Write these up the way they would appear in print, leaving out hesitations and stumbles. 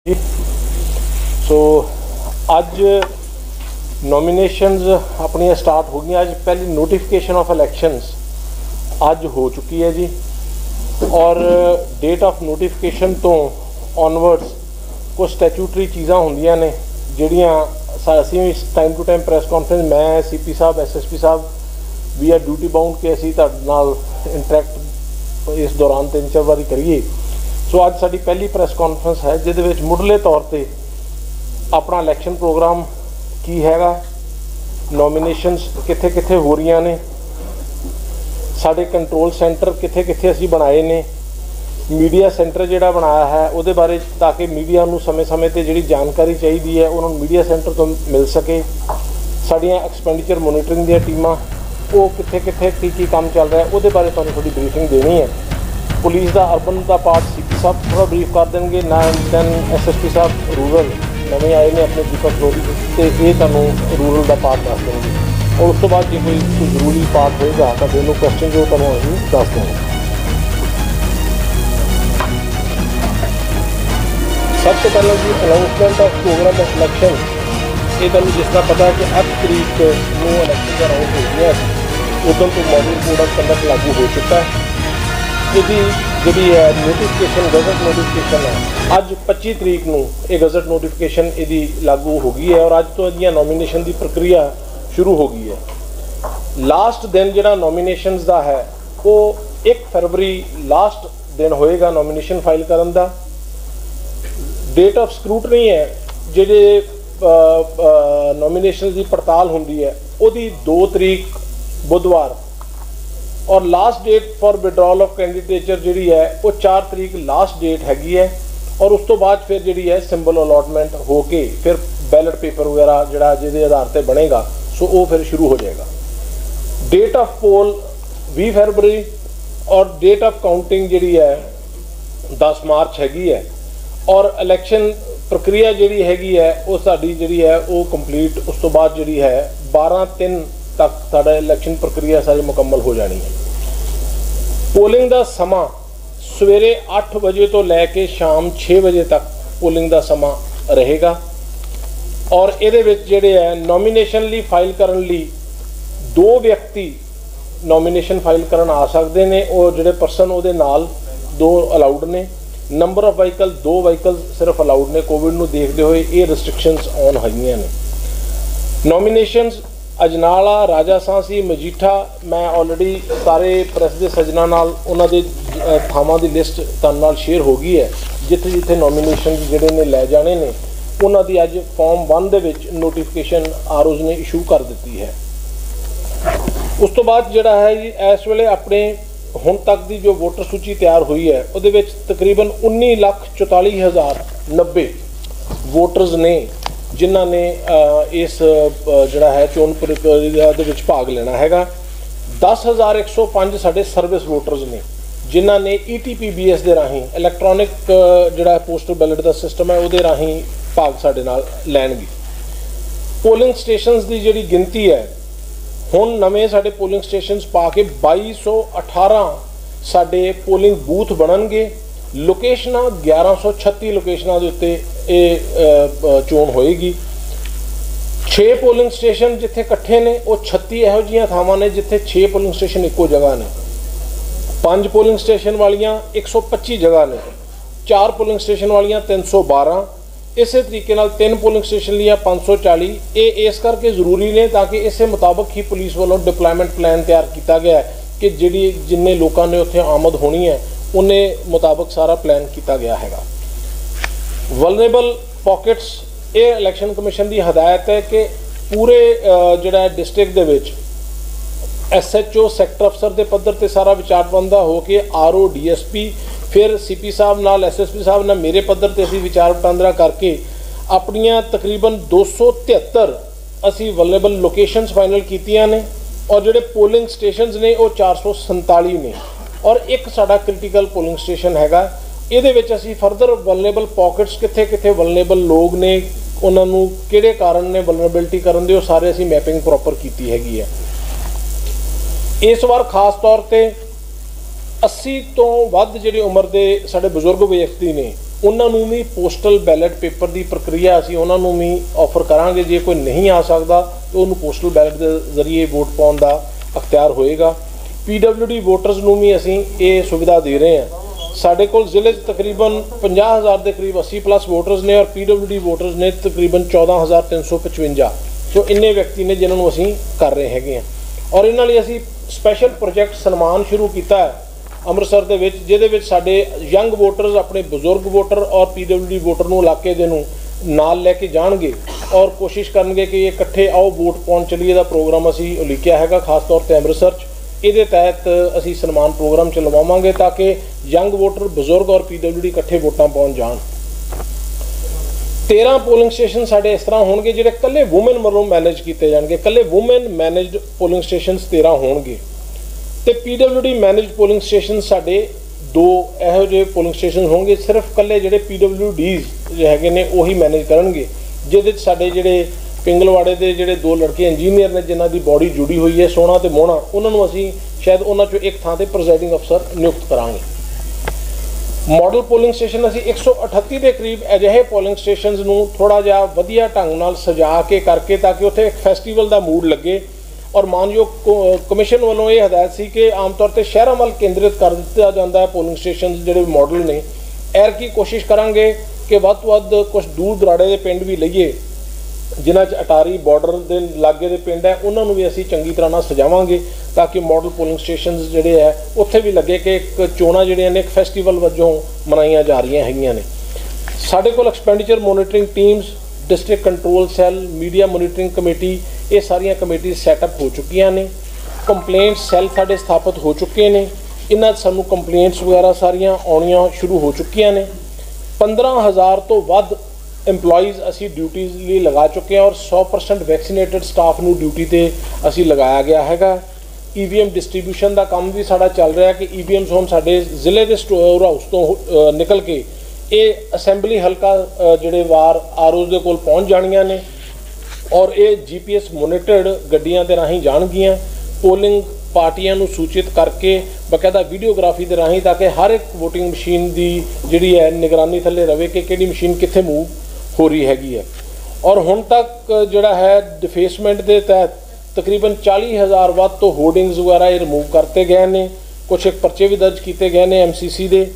सो अज nominations अपनियां start हो गई। अज पहली नोटिफिकेशन ऑफ इलैक्शंस अज हो चुकी है जी, और डेट ऑफ नोटिफिकेशन तो ऑनवर्ड्स कुछ स्टैचूटरी चीज़ां होंदियां ने जिहड़ियां असीं time to time press conference मैं CP साहब SSP साहब वी आर ड्यूटी बाउंड कि असीं तुहाडे नाल इंटरैक्ट इस दौरान 3-4 वारी करिए। सो अज साडी पहली प्रैस कॉन्फ्रेंस है जिहदे विच मुढ़ले तौर पर अपना इलैक्शन प्रोग्राम की हैगा, नॉमिनेशंस कित्थे कित्थे हो रही ने, साडे कंट्रोल सेंटर कित्थे कित्थे असीं बनाए ने, मीडिया सेंटर जिहड़ा बनाया है उहदे बारे ताकि मीडिया नूं समय समय ते जिहड़ी जानकारी चाहिदी है उन्होंने मीडिया सेंटर तो मिल सके। साडियां एक्सपेंडिचर मोनीटरिंग दी टीमां वो कित्थे कित्थे की काम चल रहा है उहदे बारे तुहानूं थोड़ी ब्रीफिंग देनी है। पुलिस का अर्बन का पार्ट CP साहब थोड़ा ब्रीफ कर देंगे, दैन SSP साहब रूरल नवे आए ने अपने दीपक रोड़ी तो ये तुहानूं रूरल का पार्ट दस देंगे, और उस तो बाद जो कोई जरूरी पार्ट होएगा तो दोनों क्वेश्चन जो तुहानूं असीं दस देंगे। सब तो पहले जी announcement of program of election, ये तुहानूं जिस तरह पता है कि 8 तरीक को इलैक्शन का अनाउंस हो गया, उदों तो मॉडल कोड ऑफ कंडक्ट लागू हो चुका है। यदि जी नोटिफिकेशन गजट नोटिफिकेशन है अज 25 तरीक को यह गजट नोटिफिकेशन यदि लागू हो गई है, और अज तो इहदियां नॉमिनेशन की प्रक्रिया शुरू हो गई है। लास्ट दिन जिहड़ा नॉमिनेशनस का है वो 1 फरवरी लास्ट दिन होएगा नॉमिनेशन फाइल करन दा। डेट ऑफ स्क्रूटनी है जिहड़े नॉमिनेशन की पड़ताल होंदी है उहदी 2 तरीक बुधवार, और last date for withdrawal of candidature जी है वो 4 तरीक लास्ट डेट हैगी है, और उस तो बाद फिर जी है सिंबल अलॉटमेंट होके फिर बैलेट पेपर वगैरह जोड़ा जिहदे आधार पर बनेगा सो वो फिर शुरू हो जाएगा। डेट ऑफ पोल 20 फरवरी और डेट ऑफ काउंटिंग जी है 10 मार्च हैगी है, और इलैक्शन प्रक्रिया जी हैगी है वो साडी जी है वो कंप्लीट उस तो बाद जी है 12/3 तक साडा इलैक्शन प्रक्रिया सारी मुकम्मल हो जानी है। पोलिंग का समा सवेरे 8 बजे तो लैके शाम 6 बजे तक पोलिंग का समा रहेगा, और ये जिहड़े है नॉमिनेशन ली फाइल करन ली 2 व्यक्ति नॉमिनेशन फाइल करन आ सकते हैं, और जिहड़े परसन उहदे नाल 2 अलाउड ने। नंबर ऑफ व्हीकल 2 व्हीकल सिर्फ अलाउड ने, कोविड नूं देखते हुए ये रिस्ट्रिक्शनस ऑन होईयां ने। नॉमिनेशनस अजनाला, राजासांसी, मजीठा मैं ऑलरेडी सारे प्रेस के सजना नाल उन्हां दे थावां की लिस्ट तुहाडे नाल शेयर हो गई है जिथे जिथे नॉमिनेशन जिहड़े ने लै जाने ने उन्हां दी अज फॉर्म 1 दे विच नोटिफिकेशन ROs ने इशू कर दी है। उस तो बाद जिहड़ा है जी इस वेले अपने हुण तक की जो वोटर सूची तैयार हुई है उहदे विच तकरीबन 19,44,090 वोटर्स ने जिन्हों ने इस जोड़ा है चोन प्रक्रिया दे विच भाग लेना हैगा। 10,105 साढ़े सर्विस वोटर्स ने जिन्हों ने ETPBS के राही इलैक्ट्रॉनिक जोड़ा पोस्टल बैलेट का सिस्टम है वो राही भाग साढ़े नाल लैणगे। पोलिंग स्टेशनस की जिहड़ी गिनती है हुण नवें साढ़े पोलिंग स्टेशनस पा के 2218 साढ़े पोलिंग बूथ बननगे। लोकेशन 1136 लोकेशनों के उत्ते चोन होएगी। 6 पोलिंग स्टेशन जिथे इकट्ठे ने वो 36 इहो जिहियां थावां ने जिथे 6 पोलिंग स्टेशन इक्को जगह ने। 5 पोलिंग स्टेशन वालियां 125 जगह ने, 4 पोलिंग स्टेशन वालियां 312, इस तरीके नाल 3 पोलिंग स्टेशन लिया 540। ये इस करके जरूरी ने ताकि इस मुताबक ही पुलिस वालों डिप्लॉयमेंट प्लान तैयार किया गया है कि जिहड़ी जिन्ने लोगों ने उत्थे आमद होनी है उन्हें मुताबक सारा प्लान किया गया है। वलरेबल पॉकेट्स ये इलैक्शन कमीशन की हदायत है कि पूरे जिहड़ा डिस्ट्रिक्ट दे विच SHO सैक्टर अफसर के पद्धर ते सारा विचार वटांदरा हो के RO DSP फिर CP साहब नाल SSP साहब नाल मेरे पद्धर ते असीं विचार वटांदरा करके अपनियां तकरीबन 273 असीं वलरेबल लोकेशनस फाइनल कीतियां ने, और जिहड़े पोलिंग स्टेशनस ने वो 447 ने, और एक साडा क्रिटिकल पोलिंग स्टेशन हैगा। इहदे विच असीं फरदर वलरेबल पॉकेट्स कित्थे कित्थे वलरेबल लोग ने उन्हां नूं किहड़े कारण ने वलरेबिलिटी करन दे वो सारे असीं मैपिंग प्रॉपर कीती हैगी है। इस बार खास तौर पर 80 तो वध जिहड़ी उम्र के साडे बजुर्ग व्यक्ति ने ਉਹਨਾਂ ਨੂੰ ਵੀ ਪੋਸਟਲ ਬੈਲਟ ਪੇਪਰ ਦੀ ਪ੍ਰਕਿਰਿਆ ਅਸੀਂ ਉਹਨਾਂ ਨੂੰ ਵੀ ਆਫਰ ਕਰਾਂਗੇ। ਜੇ ਕੋਈ ਨਹੀਂ ਆ ਸਕਦਾ ਤਾਂ ਉਹਨੂੰ ਪੋਸਟਲ ਬੈਲਟ ਦੇ ਜ਼ਰੀਏ ਵੋਟ ਪਾਉਣ ਦਾ ਅਖਤਿਆਰ ਹੋਏਗਾ। PWD ਵੋਟਰਸ ਨੂੰ ਵੀ ਅਸੀਂ ਇਹ ਸੁਵਿਧਾ ਦੇ ਰਹੇ ਹਾਂ। ਸਾਡੇ ਕੋਲ ਜ਼ਿਲ੍ਹੇ 'ਚ ਤਕਰੀਬਨ 50,000 ਦੇ ਕਰੀਬ 80+ ਵੋਟਰਸ ਨੇ ਔਰ PWD ਵੋਟਰਸ ਨੇ ਤਕਰੀਬਨ 14,355। ਸੋ ਇੰਨੇ ਵਿਅਕਤੀ ਨੇ ਜਿਨ੍ਹਾਂ ਨੂੰ ਅਸੀਂ ਕਰ ਰਹੇ ਹੈਗੇ ਹਾਂ। ਔਰ ਇਹਨਾਂ ਲਈ ਅਸੀਂ ਸਪੈਸ਼ਲ ਪ੍ਰੋਜੈਕਟ ਸਨਮਾਨ ਸ਼ੁਰੂ ਕੀਤਾ ਹੈ ਅੰਮ੍ਰਿਤਸਰ ਦੇ ਵਿੱਚ, ਜਿਹਦੇ ਵਿੱਚ ਸਾਡੇ ਯੰਗ ਵੋਟਰਸ ਆਪਣੇ ਬਜ਼ੁਰਗ ਵੋਟਰ ਔਰ PWD ਵੋਟਰ ਨੂੰ ਇਲਾਕੇ ਦੇ ਨੂੰ ਨਾਲ ਲੈ ਕੇ ਜਾਣਗੇ ਔਰ ਕੋਸ਼ਿਸ਼ ਕਰਨਗੇ ਕਿ ਇਹ ਇਕੱਠੇ ਆਓ ਵੋਟ ਪਾਉਣ ਚੱਲੀਏ ਦਾ ਪ੍ਰੋਗਰਾਮ ਅਸੀਂ ਉਲੀਕਿਆ ਹੈਗਾ ਖਾਸ ਤੌਰ ਤੇ ਅੰਮ੍ਰਿਤਸਰ 'ਚ। ਇਹਦੇ ਤਹਿਤ ਅਸੀਂ ਸਨਮਾਨ ਪ੍ਰੋਗਰਾਮ ਚਲਵਾਵਾਂਗੇ ਤਾਂ ਕਿ ਯੰਗ ਵੋਟਰ ਬਜ਼ੁਰਗ ਔਰ PWD ਇਕੱਠੇ ਵੋਟਾਂ ਪਾਉਣ ਜਾਣ। 13 ਪੋਲਿੰਗ ਸਟੇਸ਼ਨ ਸਾਡੇ ਇਸ ਤਰ੍ਹਾਂ ਹੋਣਗੇ ਜਿਹੜੇ ਇਕੱਲੇ ਵੂਮਨ ਵੱਲੋਂ ਮੈਨੇਜ ਕੀਤੇ ਜਾਣਗੇ। ਇਕੱਲੇ ਵੂਮਨ ਮੈਨੇਜਡ ਪੋਲਿੰਗ ਸਟੇਸ਼ਨਸ 13 ਹੋਣਗੇ ਤੇ PWD ਮੈਨੇਜਡ ਪੋਲਿੰਗ ਸਟੇਸ਼ਨ ਸਾਡੇ 2 ਇਹੋ ਜਿਹੇ ਪੋਲਿੰਗ ਸਟੇਸ਼ਨ ਹੋਣਗੇ। ਸਿਰਫ ਇਕੱਲੇ ਜਿਹੜੇ PWDs ਜੋ ਹੈਗੇ ਨੇ ਉਹੀ ਮੈਨੇਜ ਕਰਨਗੇ, ਜਿਹਦੇ 'ਚ ਸਾਡੇ ਜਿਹੜੇ ਪਿੰਗਲਵਾੜੇ ਦੇ ਜਿਹੜੇ 2 ਲੜਕੇ ਇੰਜੀਨੀਅਰ ਨੇ ਜਿਨ੍ਹਾਂ ਦੀ ਬੋਡੀ ਜੁੜੀ ਹੋਈ ਹੈ ਸੋਨਾ ਤੇ ਮੋਹਣਾ, ਉਹਨਾਂ ਨੂੰ ਅਸੀਂ ਸ਼ਾਇਦ ਉਹਨਾਂ 'ਚੋਂ ਇੱਕ ਥਾਂ ਤੇ ਪ੍ਰੈਜ਼ਾਈਡਿੰਗ ਅਫਸਰ ਨਿਯੁਕਤ ਕਰਾਂਗੇ। ਮਾਡਲ ਪੋਲਿੰਗ ਸਟੇਸ਼ਨ ਅਸੀਂ 138 ਦੇ ਕਰੀਬ ਅਜਿਹੇ ਪੋਲਿੰਗ ਸਟੇਸ਼ਨਸ ਨੂੰ ਥੋੜ੍ਹਾ ਜਿਹਾ ਵਧੀਆ ਢੰਗ ਨਾਲ ਸਜਾ ਕੇ ਕਰਕੇ ਤਾਂ ਕਿ ਉੱਥੇ ਇੱਕ ਫੈਸਟੀਵਲ ਦਾ ਮੂਡ ਲੱਗੇ। ਔਰ ਮਾਨਯੋਗ ਕਮਿਸ਼ਨ ਵੱਲੋਂ ਇਹ ਹਦਾਇਤ ਸੀ ਕਿ ਆਮ ਤੌਰ ਤੇ ਸ਼ਹਿਰਾਂ ਵੱਲ ਕੇਂਦਰਿਤ ਕਰ ਦਿੱਤਾ ਜਾਂਦਾ ਹੈ ਪੋਲਿੰਗ ਸਟੇਸ਼ਨ ਜਿਹੜੇ ਮਾਡਲ ਨੇ। ਐਰਕੀ ਕੋਸ਼ਿਸ਼ ਕਰਾਂਗੇ ਕਿ ਵੱਧ ਤੋਂ ਵੱਧ ਕੁਝ ਦੂਰ ਦੁਰਾੜੇ ਦੇ ਪਿੰਡ ਵੀ ਲਈਏ ਜਿਨ੍ਹਾਂ 'ਚ ਅਟਾਰੀ ਬਾਰਡਰ ਦੇ ਲਾਗੇ ਦੇ ਪਿੰਡ ਹੈ, ਉਹਨਾਂ ਨੂੰ ਵੀ ਅਸੀਂ ਚੰਗੀ ਤਰ੍ਹਾਂ ਨਾਲ ਸਜਾਵਾਂਗੇ ਤਾਂ ਕਿ ਮਾਡਲ ਪੋਲਿੰਗ ਸਟੇਸ਼ਨਸ ਜਿਹੜੇ ਹੈ ਉੱਥੇ ਵੀ ਲੱਗੇ ਕਿ ਇੱਕ ਚੋਣਾਂ ਜਿਹੜੀਆਂ ਨੇ ਇੱਕ ਫੈਸਟੀਵਲ ਵਜੋਂ ਮਨਾਈਆਂ ਜਾ ਰਹੀਆਂ ਹੈਗੀਆਂ ਨੇ। ਸਾਡੇ ਕੋਲ expenditure monitoring teams, district control cell, media monitoring committee, ਇਹ ਸਾਰੀਆਂ ਕਮੇਟੀ ਸੈਟਅਪ ਹੋ ਚੁੱਕੀਆਂ ਨੇ। ਕੰਪਲੇਂਟ ਸੈੱਲ ਸਾਡੇ ਸਥਾਪਿਤ ਹੋ ਚੁੱਕੇ ਨੇ। ਇਹਨਾਂ 'ਚ ਸਾਨੂੰ ਕੰਪਲੇਂਟਸ ਵਗੈਰਾ ਸਾਰੀਆਂ ਆਉਣੀਆਂ ਸ਼ੁਰੂ ਹੋ ਚੁੱਕੀਆਂ ਨੇ। 15,000 ਤੋਂ ਵੱਧ एम्प्लॉयज़ असी ड्यूटीज़ लिए लगा चुके हैं और 100% वैक्सीनेटेड स्टाफ ਨੂੰ ਡਿਊਟੀ ਤੇ ਅਸੀਂ ਲਗਾਇਆ ਗਿਆ ਹੈਗਾ। EVM ਡਿਸਟ੍ਰੀਬਿਊਸ਼ਨ ਦਾ ਕੰਮ ਵੀ ਸਾਡਾ ਚੱਲ ਰਿਹਾ ਕਿ EVMs ਹੁਣ ਸਾਡੇ ਜ਼ਿਲ੍ਹੇ ਦੇ ਸਟੋਰ ਹਾਊਸ ਤੋਂ ਨਿਕਲ ਕੇ ਇਹ ਅਸੈਂਬਲੀ ਹਲਕਾ ਜਿਹੜੇ ਵਾਰ ROs ਦੇ ਕੋਲ ਪਹੁੰਚ ਜਾਣੀਆਂ ਨੇ ਔਰ ਇਹ GPS ਮੋਨੀਟਰਡ ਗੱਡੀਆਂ ਦੇ ਰਾਹੀਂ ਜਾਣਗੀਆਂ। ਪੋਲਿੰਗ ਪਾਰਟੀਆਂ ਨੂੰ ਸੂਚਿਤ ਕਰਕੇ ਬਕਾਇਦਾ ਵੀਡੀਓਗ੍ਰਾਫੀ ਦੇ ਰਾਹੀਂ ਤਾਂ ਕਿ ਹਰ ਇੱਕ ਵੋਟਿੰਗ ਮਸ਼ੀਨ ਦੀ ਜਿਹੜੀ ਹੈ ਨਿਗਰਾਨੀ ਥੱਲੇ ਰਵੇ ਕਿ ਕਿਹੜੀ ਮਸ਼ੀਨ ਕਿੱਥੇ ਮੂਵ ਹੋ ਰਹੀ ਹੈਗੀ ਹੈ। ਔਰ ਹੁਣ ਤੱਕ ਜਿਹੜਾ ਹੈ ਡਿਫੇਸਮੈਂਟ ਦੇ ਤਹਿਤ ਤਕਰੀਬਨ 40,000 ਵੱਧ ਤੋਂ ਹੋਰਡਿੰਗਸ ਵਗੈਰਾ ਇਹ ਰਿਮੂਵ ਕਰਤੇ ਗਏ ਨੇ। ਕੁਛ ਇੱਕ ਪਰਚੇ ਵੀ ਦਰਜ ਕੀਤੇ ਗਏ ਨੇ MCC ਦੇ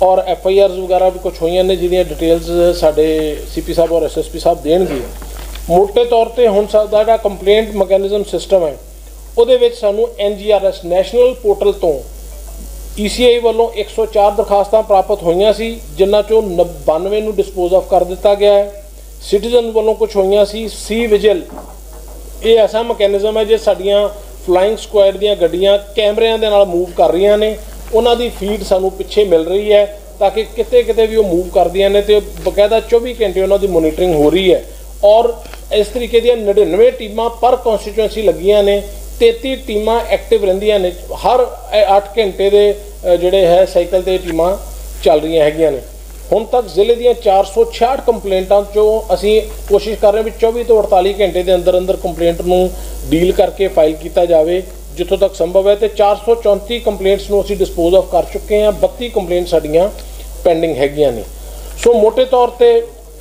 ਔਰ FIRs ਵਗੈਰਾ ਵੀ ਕੁਛ ਹੋਈਆਂ ਨੇ ਜਿਹਦੀਆਂ ਡਿਟੇਲਸ ਸਾਡੇ CP ਸਾਹਿਬ ਔਰ SSP ਸਾਹਿਬ ਦੇਣਗੇ। ਮੋਟੇ ਤੌਰ ਤੇ ਹੁਣ ਸਾਡਾ ਜਿਹੜਾ ਕੰਪਲੇਂਟ ਮੈਕੈਨਿਜ਼ਮ ਸਿਸਟਮ ਹੈ ਉਹਦੇ ਵਿੱਚ ਸਾਨੂੰ NGRS ਨੈਸ਼ਨਲ ਪੋਰਟਲ ਤੋਂ ECI ਵੱਲੋਂ 104 ਦਰਖਾਸਤਾਂ ਪ੍ਰਾਪਤ ਹੋਈਆਂ ਸੀ ਜਿਨ੍ਹਾਂ ਚੋਂ 92 ਨੂੰ ਡਿਸਪੋਜ਼ ਆਫ ਕਰ ਦਿੱਤਾ ਗਿਆ ਹੈ। ਸਿਟੀਜ਼ਨ ਵੱਲੋਂ ਕੁਝ ਹੋਈਆਂ ਸੀ। ਸੀ ਵਿਜਲ ਇਹ ਐਸਾ ਮੈਕੈਨਿਜ਼ਮ ਹੈ ਜੇ ਸਾਡੀਆਂ ਫਲਾਈਂਗ ਸਕੁਐਡ ਦੀਆਂ ਗੱਡੀਆਂ ਕੈਮਰਿਆਂ ਦੇ ਨਾਲ ਮੂਵ ਕਰ ਰਹੀਆਂ ਨੇ, ਉਹਨਾਂ ਦੀ ਫੀਡ ਸਾਨੂੰ ਪਿੱਛੇ ਮਿਲ ਰਹੀ ਹੈ ਤਾਂ ਕਿ ਕਿਤੇ ਕਿਤੇ ਵੀ ਉਹ ਮੂਵ ਕਰਦੀਆਂ ਨੇ ਤੇ ਬਕਾਇਦਾ 24 ਘੰਟੇ ਉਹਨਾਂ ਦੀ ਮੋਨੀਟਰਿੰਗ ਹੋ ਰਹੀ ਹੈ। ਔਰ ਇਸ ਤਰੀਕੇ ਦੀਆਂ 99 ਟੀਮਾਂ ਪਰ ਕਨਸਟੀਟੂਐਂਸੀ ਲੱਗੀਆਂ ਨੇ। 33 ਟੀਮਾਂ ਐਕਟਿਵ ਰਹਿੰਦੀਆਂ ਨੇ। ਹਰ 8 ਘੰਟੇ ਦੇ ਜਿਹੜੇ ਹੈ ਸਾਈਕਲ ਤੇ ਟੀਮਾਂ ਚੱਲ ਰਹੀਆਂ ਹੈਗੀਆਂ ਨੇ। ਹੁਣ ਤੱਕ ਜ਼ਿਲ੍ਹੇ ਦੀਆਂ 466 ਕੰਪਲੇਂਟਾਂ ਚੋਂ ਅਸੀਂ ਕੋਸ਼ਿਸ਼ ਕਰ ਰਹੇ ਹਾਂ ਵੀ 24 ਤੋਂ 48 ਘੰਟੇ ਦੇ ਅੰਦਰ ਅੰਦਰ ਕੰਪਲੇਂਟ ਨੂੰ ਡੀਲ ਕਰਕੇ ਫਾਈਲ ਕੀਤਾ ਜਾਵੇ ਜਿੱਥੋਂ ਤੱਕ ਸੰਭਵ ਹੈ। ਤੇ 434 ਕੰਪਲੇਂਟਸ ਨੂੰ ਅਸੀਂ ਡਿਸਪੋਜ਼ ਆਫ ਕਰ ਚੁੱਕੇ ਹਾਂ। 32 ਕੰਪਲੇਂਟ ਸਾਡੀਆਂ ਪੈਂਡਿੰਗ ਹੈਗੀਆਂ ਨੇ। ਸੋ ਮੋਟੇ ਤੌਰ ਤੇ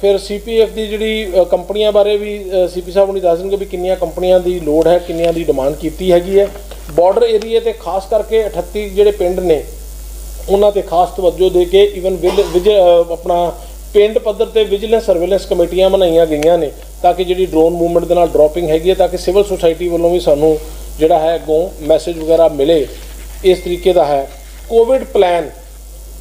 ਫਿਰ CPF ਦੀ ਜਿਹੜੀ ਕੰਪਨੀਆਂ ਬਾਰੇ ਵੀ CP ਸਾਹਿਬ ਨੂੰ ਦੱਸ ਦੇਣਗੇ ਵੀ ਕਿੰਨੀਆਂ ਕੰਪਨੀਆਂ ਦੀ ਲੋੜ ਹੈ, ਕਿੰਨੀਆਂ ਦੀ ਡਿਮਾਂਡ ਕੀਤੀ ਹੈਗੀ ਹੈ। ਬਾਰਡਰ ਏਰੀਏ ਤੇ ਖਾਸ ਕਰਕੇ 38 ਜਿਹੜੇ ਪਿੰਡ ਨੇ ਉਹਨਾਂ ਤੇ ਖਾਸ ਤਵੱਜੋ ਦੇ ਕੇ ਈਵਨ ਆਪਣਾ ਪਿੰਡ ਪੱਧਰ ਤੇ ਵਿਜੀਲੈਂਸ ਸਰਵੇਲੈਂਸ ਕਮੇਟੀਆਂ ਬਣਾਈਆਂ ਗਈਆਂ ਨੇ ਤਾਂ ਕਿ ਜਿਹੜੀ ਡਰੋਨ ਮੂਵਮੈਂਟ ਦੇ ਨਾਲ ਡ੍ਰੌਪਿੰਗ ਹੈਗੀ ਹੈ ਤਾਂ ਕਿ ਸਿਵਲ ਸੁਸਾਇਟੀ ਵੱਲੋਂ ਵੀ ਸਾਨੂੰ ਜਿਹੜਾ ਹੈ ਅੱਗੋਂ ਮੈਸੇਜ ਵਗੈਰਾ ਮਿਲੇ। ਇਸ ਤਰੀਕੇ ਦਾ ਹੈ ਕੋਵਿਡ ਪਲਾਨ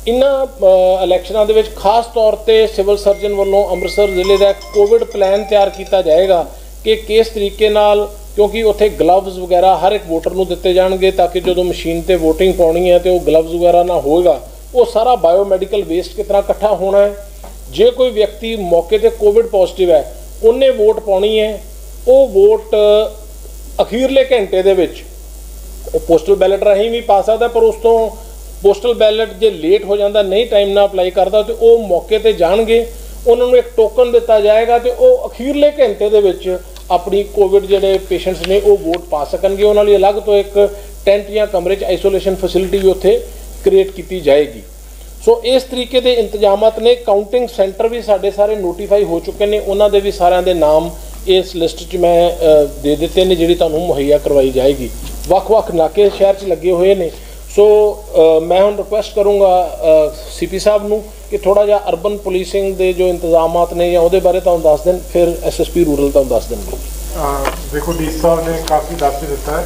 ਇਹਨਾਂ ਇਲੈਕਸ਼ਨਾਂ ਦੇ ਵਿੱਚ ਖਾਸ ਤੌਰ ਤੇ ਸਿਵਲ ਸਰਜਨ ਵੱਲੋਂ ਅੰਮ੍ਰਿਤਸਰ ਜ਼ਿਲ੍ਹੇ ਦਾ ਕੋਵਿਡ ਪਲਾਨ ਤਿਆਰ ਕੀਤਾ ਜਾਏਗਾ ਕਿ ਕਿਸ ਤਰੀਕੇ ਨਾਲ, ਕਿਉਂਕਿ ਉੱਥੇ ਗਲਵਜ਼ ਵਗੈਰਾ ਹਰ ਇੱਕ ਵੋਟਰ ਨੂੰ ਦਿੱਤੇ ਜਾਣਗੇ ਤਾਂ ਕਿ ਜਦੋਂ ਮਸ਼ੀਨ ਤੇ ਵੋਟਿੰਗ ਪਾਉਣੀ ਹੈ ਤੇ ਉਹ ਗਲਵਜ਼ ਵਗੈਰਾ ਨਾ ਹੋਏਗਾ। ਉਹ ਸਾਰਾ ਬਾਇਓਮੈਡੀਕਲ ਵੇਸਟ ਕਿਸ ਤਰ੍ਹਾਂ ਇਕੱਠਾ ਹੋਣਾ ਹੈ। ਜੇ ਕੋਈ ਵਿਅਕਤੀ ਮੌਕੇ ਤੇ ਕੋਵਿਡ ਪੋਜ਼ਿਟਿਵ ਹੈ ਉਹਨੇ ਵੋਟ ਪਾਉਣੀ ਹੈ, ਉਹ ਵੋਟ ਅਖੀਰਲੇ ਘੰਟੇ ਦੇ ਵਿੱਚ ਉਹ ਪੋਸਟਲ ਬੈਲਟ ਰਾਹੀਂ ਵੀ ਪਾ ਸਕਦਾ, ਪਰ ਉਸ ਤੋਂ ਪੋਸਟਲ ਬੈਲਟ ਜੇ ਲੇਟ ਹੋ ਜਾਂਦਾ, ਨਹੀਂ ਟਾਈਮ ਨਾਲ ਅਪਲਾਈ ਕਰਦਾ ਤੇ ਉਹ ਮੌਕੇ ਤੇ ਜਾਣਗੇ, ਉਹਨਾਂ ਨੂੰ ਇੱਕ ਟੋਕਨ ਦਿੱਤਾ ਜਾਏਗਾ ਤੇ ਉਹ ਅਖੀਰਲੇ ਘੰਟੇ ਦੇ ਵਿੱਚ ਆਪਣੀ ਕੋਵਿਡ ਜਿਹੜੇ ਪੇਸ਼ੈਂਟਸ ਨੇ ਉਹ ਵੋਟ ਪਾ ਸਕਣਗੇ। ਉਹਨਾਂ ਲਈ ਅਲੱਗ ਤੋਂ ਇੱਕ ਟੈਂਟ ਜਾਂ ਕਮਰੇ 'ਚ ਆਈਸੋਲੇਸ਼ਨ ਫੈਸਿਲਿਟੀ ਵੀ ਉੱਥੇ ਕ੍ਰੀਏਟ ਕੀਤੀ ਜਾਏਗੀ। सो इस तरीके के इंतजामात ने। काउंटिंग सेंटर भी साढ़े सारे नोटिफाई हो चुके हैं, उन्होंने भी सारिਆਂ ਦੇ नाम इस लिस्ट च मैं दे दिते हैं जी तुहानूं मुहैया करवाई जाएगी। ਵੱਖ-ਵੱਖ नाके शहर च लगे हुए हैं। सो मैं हुण रिक्वेस्ट करूँगा CP साहब नूं कि थोड़ा जिहा अर्बन पुलिसिंग के जो इंतजामात ने या उहदे बारे तुहानूं दस देण, फिर SSP रूरल तुहानूं दस देणगे। देखो डी साहब ने काफ़ी दस ही दिता है।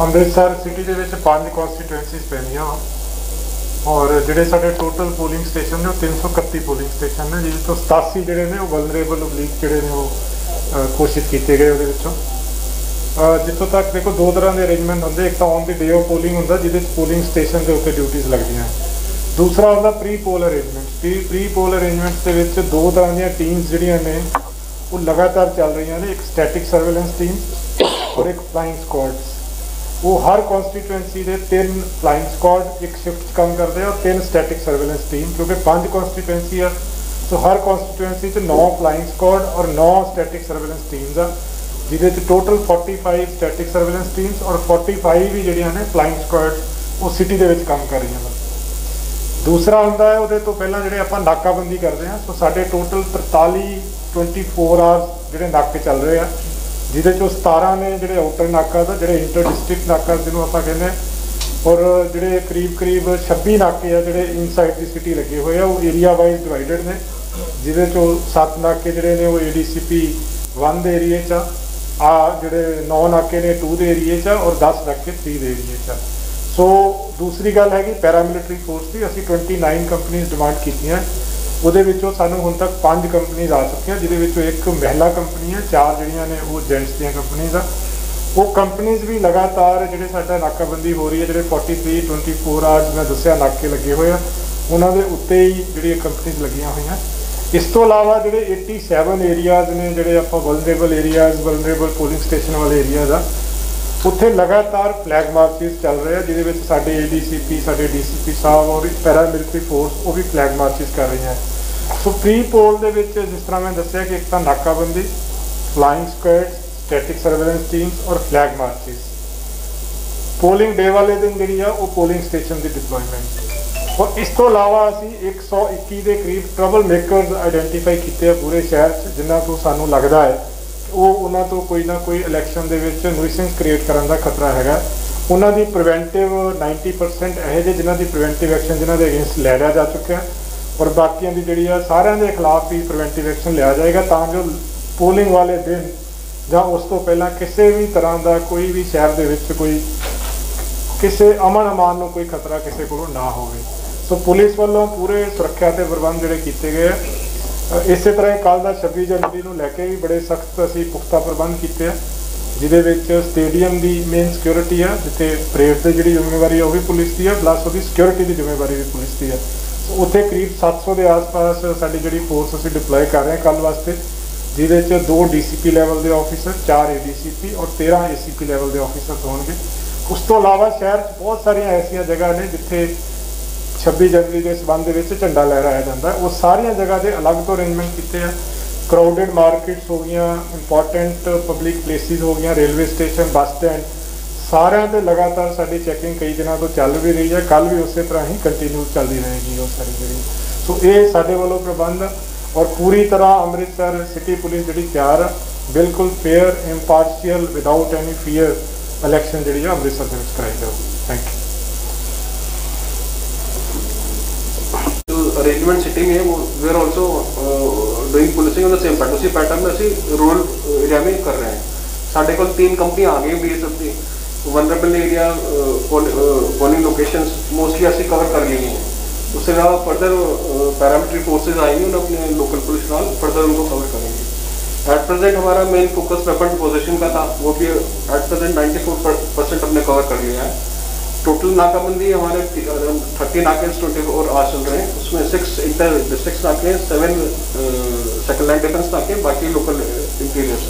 अमृतसर सिटी के 5 कॉन्स्टिट्यूएंसीज पैंदियां और जिहड़े साडे टोटल पोलिंग स्टेशन ने 331 पोलिंग स्टेशन ने, जिस तो 87 जिहड़े ने वलनरेबल ओबलीक जिहड़े ने घोषित किए गए। उहदे विचों जितों तक देखो दो तरह के अरेंजमेंट होंगे, एक तो on the day of polling होंगे जिहदे पोलिंग स्टेशन के उत्ते ड्यूटीज़ लगदियां, दूसरा होंदा pre poll arrangement. Pre poll arrangement के विच दो तरह दी टीम्स जिहड़ियां ने वो लगातार चल रही हैं, एक स्टैटिक सर्वेलेंस टीम और एक फ्लाइंग स्क्वाड। वो हर कॉन्स्टिट्यूएंसी के 3 फ्लाइंग स्क्वाड एक शिफ्ट काम करते हैं और 3 स्टैटिक सर्वेलेंस टीम, क्योंकि 5 कॉन्स्टिट्यूएंसी है तो हर कॉन्स्टिट्यूएंसी 9 फ्लाइंग स्क्वाड और 9 स्टैटिक सर्वेलेंस टीम्स आ, जिहदे टोटल 45 स्टैटिक सर्वेलेंस टीम्स और 45 भी जिहड़ियां ने फ्लाइंग स्क्वाड वो सिटी दे विच काम कर रही हैं। दूसरा होंदा है उहदे तो पहलां जिहड़े आपां नाकाबंदी करते हैं, सो साडे टोटल 43 24 आवर्स जिहड़े नाके चल रहे हैं, जिहदे चों 17 ने जिहड़े आउटर नाका दा जिहड़े इंटर डिस्ट्रिक्ट नाका जिन्हों आपां कहंदे हैं, और जिहड़े करीब 26 नाके आ जिहड़े इनसाइड दी सिटी लगे हुए हैं, वो एरिया वाइज डिवाइडेड ने, जिहदे चों 7 नाके जिहड़े ने वो ADCP 1 दे एरिए च आ, जिहड़े 9 नाके ने 2 दे एरिए च और 10 नाके 3 दे एरिए च। सो दूसरी गल है कि पैरामिलिटरी फोर्स की असीं 29 कंपनीज डिमांड कीतियां, ਉਹਦੇ ਵਿੱਚੋਂ ਸਾਨੂੰ ਹੁਣ तक 5 कंपनीज आ चुकी हैं, ਜਿਹਦੇ ਵਿੱਚੋਂ एक महिला कंपनी है, 4 ਜਿਹੜੀਆਂ ਨੇ ਉਹ जेंट्स ਦੀਆਂ कंपनीज आ। वो कंपनीज भी लगातार ਜਿਹੜੇ ਸਾਡਾ ਨਾਕਾਬੰਦੀ ਹੋ ਰਹੀ है, ਜਿਹੜੇ 43 24 ਆਵਰਸ मैं दस्सिया नाके लगे हुए हैं, ਉਹਨਾਂ ਦੇ ਉੱਤੇ ਹੀ ਜਿਹੜੀਆਂ कंपनीज ਲੱਗੀਆਂ ਹੋਈਆਂ। ਇਸ ਤੋਂ ਇਲਾਵਾ ਜਿਹੜੇ 87 ਏਰੀਆਜ਼ ਨੇ ਜਿਹੜੇ ਆਪਾਂ vulnerable areas, vulnerable polling station ਵਾਲੇ ਏਰੀਆਜ਼ ਆ, ਉੱਥੇ लगातार फ्लैग मार्चिस चल रहे हैं, ਜਿਹਦੇ ਵਿੱਚ ਸਾਡੇ ADCP, ਸਾਡੇ DCP ਸਾਹਿਬ और पैरामिलिटरी फोर्स वो भी फ्लैग मार्चिस कर रही हैं। सो प्री पोल ਦੇ ਵਿੱਚ जिस तरह मैं दस्सिया कि एक तो नाकाबंदी, flying squad, static surveillance teams और फ्लैग मार्चिस। पोलिंग डे वाले दिन जी वो पोलिंग स्टेशन की डिप्लॉयमेंट, और इस तो इलावा असी 121 के करीब ट्रबल मेकरस आइडेंटिफाई किए पूरे शहर जिन्हों तो सानू लगता है वो उन्होंने तो कोई ना कोई इलैक्शन के न्यूसेंस क्रिएट करने का खतरा है। उन्होंने प्रिवेंटिव 90% यह जे जिन्हों की प्रिवेंटिव एक्शन जिन्हों के अगेंस्ट लिया जा चुका है, और बाकियों की जी सारे के खिलाफ भी प्रिवेंटिव एक्शन लिया जाएगा, तां जो पोलिंग वाले दिन या उस तो पहला किसी भी तरह का कोई भी शहर के कोई किसी अमन अमान को कोई खतरा किसी को ना हो। सो पुलिस वालों पूरे सुरक्षा के प्रबंध जोड़े किए गए। इस तरह कल का 26 जनवरी को लैके भी बड़े सख्त असी पुख्ता प्रबंध किए, जिहदे स्टेडियम की मेन सिक्योरिटी है, जिथे परेड की जी जिम्मेवारी है वह भी पुलिस की है, प्लस उसकी सिक्योरिटी की जिम्मेवारी भी पुलिस की है। उत्थे करीब 700 के आस पास साडी जिहड़ी फोर्स असी डिप्लॉय कर रहे हैं कल वास्ते, जिहदे 2 DCP लैवल के ऑफिसर, 4 ADCP और 13 ACP लैवल के ऑफिसर होंगे। उस तो इलावा शहर बहुत सारिया ऐसिया जगह ने जिथे 26 जनवरी के संबंध में झंडा लहराया जाता है, वो सारिया जगह के अलग तो अरेंजमेंट किए हैं। क्राउडेड मार्केट्स हो गई, इंपॉर्टेंट पब्लिक प्लेसिस हो गई, रेलवे स्टेशन, बस स्टैंड, सारिया ते लगातार साडी चैकिंग कई दिनों तो चल भी रही है, कल भी उस तरह ही कंटिन्यू चलती रहेगी वो सारी जी। सो ये साडे वालों प्रबंध, और पूरी तरह अमृतसर सिटी पुलिस जी तैयार है, बिल्कुल fair impartial without any fear election जी अमृतसर के कराई जाएगी। Thank you. अरेंजमेंट सिटी में we are also doing policing on the same pattern, उसी पैटर्न में असी रूरल एरिया में कर रहे हैं। साढ़े को 3 कंपनी आ गई BSF की, vulnerable area polling locations mostly असी कवर कर ली हैं। उसके अलावा फर्दर पैरामिलिटरी फोर्सेज आएंगे, उन्हें अपने लोकल पुलिस नाल फर्दर उनको कवर करेंगे। एट प्रेजेंट हमारा मेन फोकस वेपन डिपोजिशन का था, वो भी एट प्रेजेंट 94% हमने कवर कर लिया है। टोटल नाकाबंदी हमारे 30 नाके 24 आवर्स चल रहे हैं, उसमें 6 इंटर डिस्ट्रिक्ट नाके, 7 सेकंड लाइन डिफेंस नाके, बाकी local interior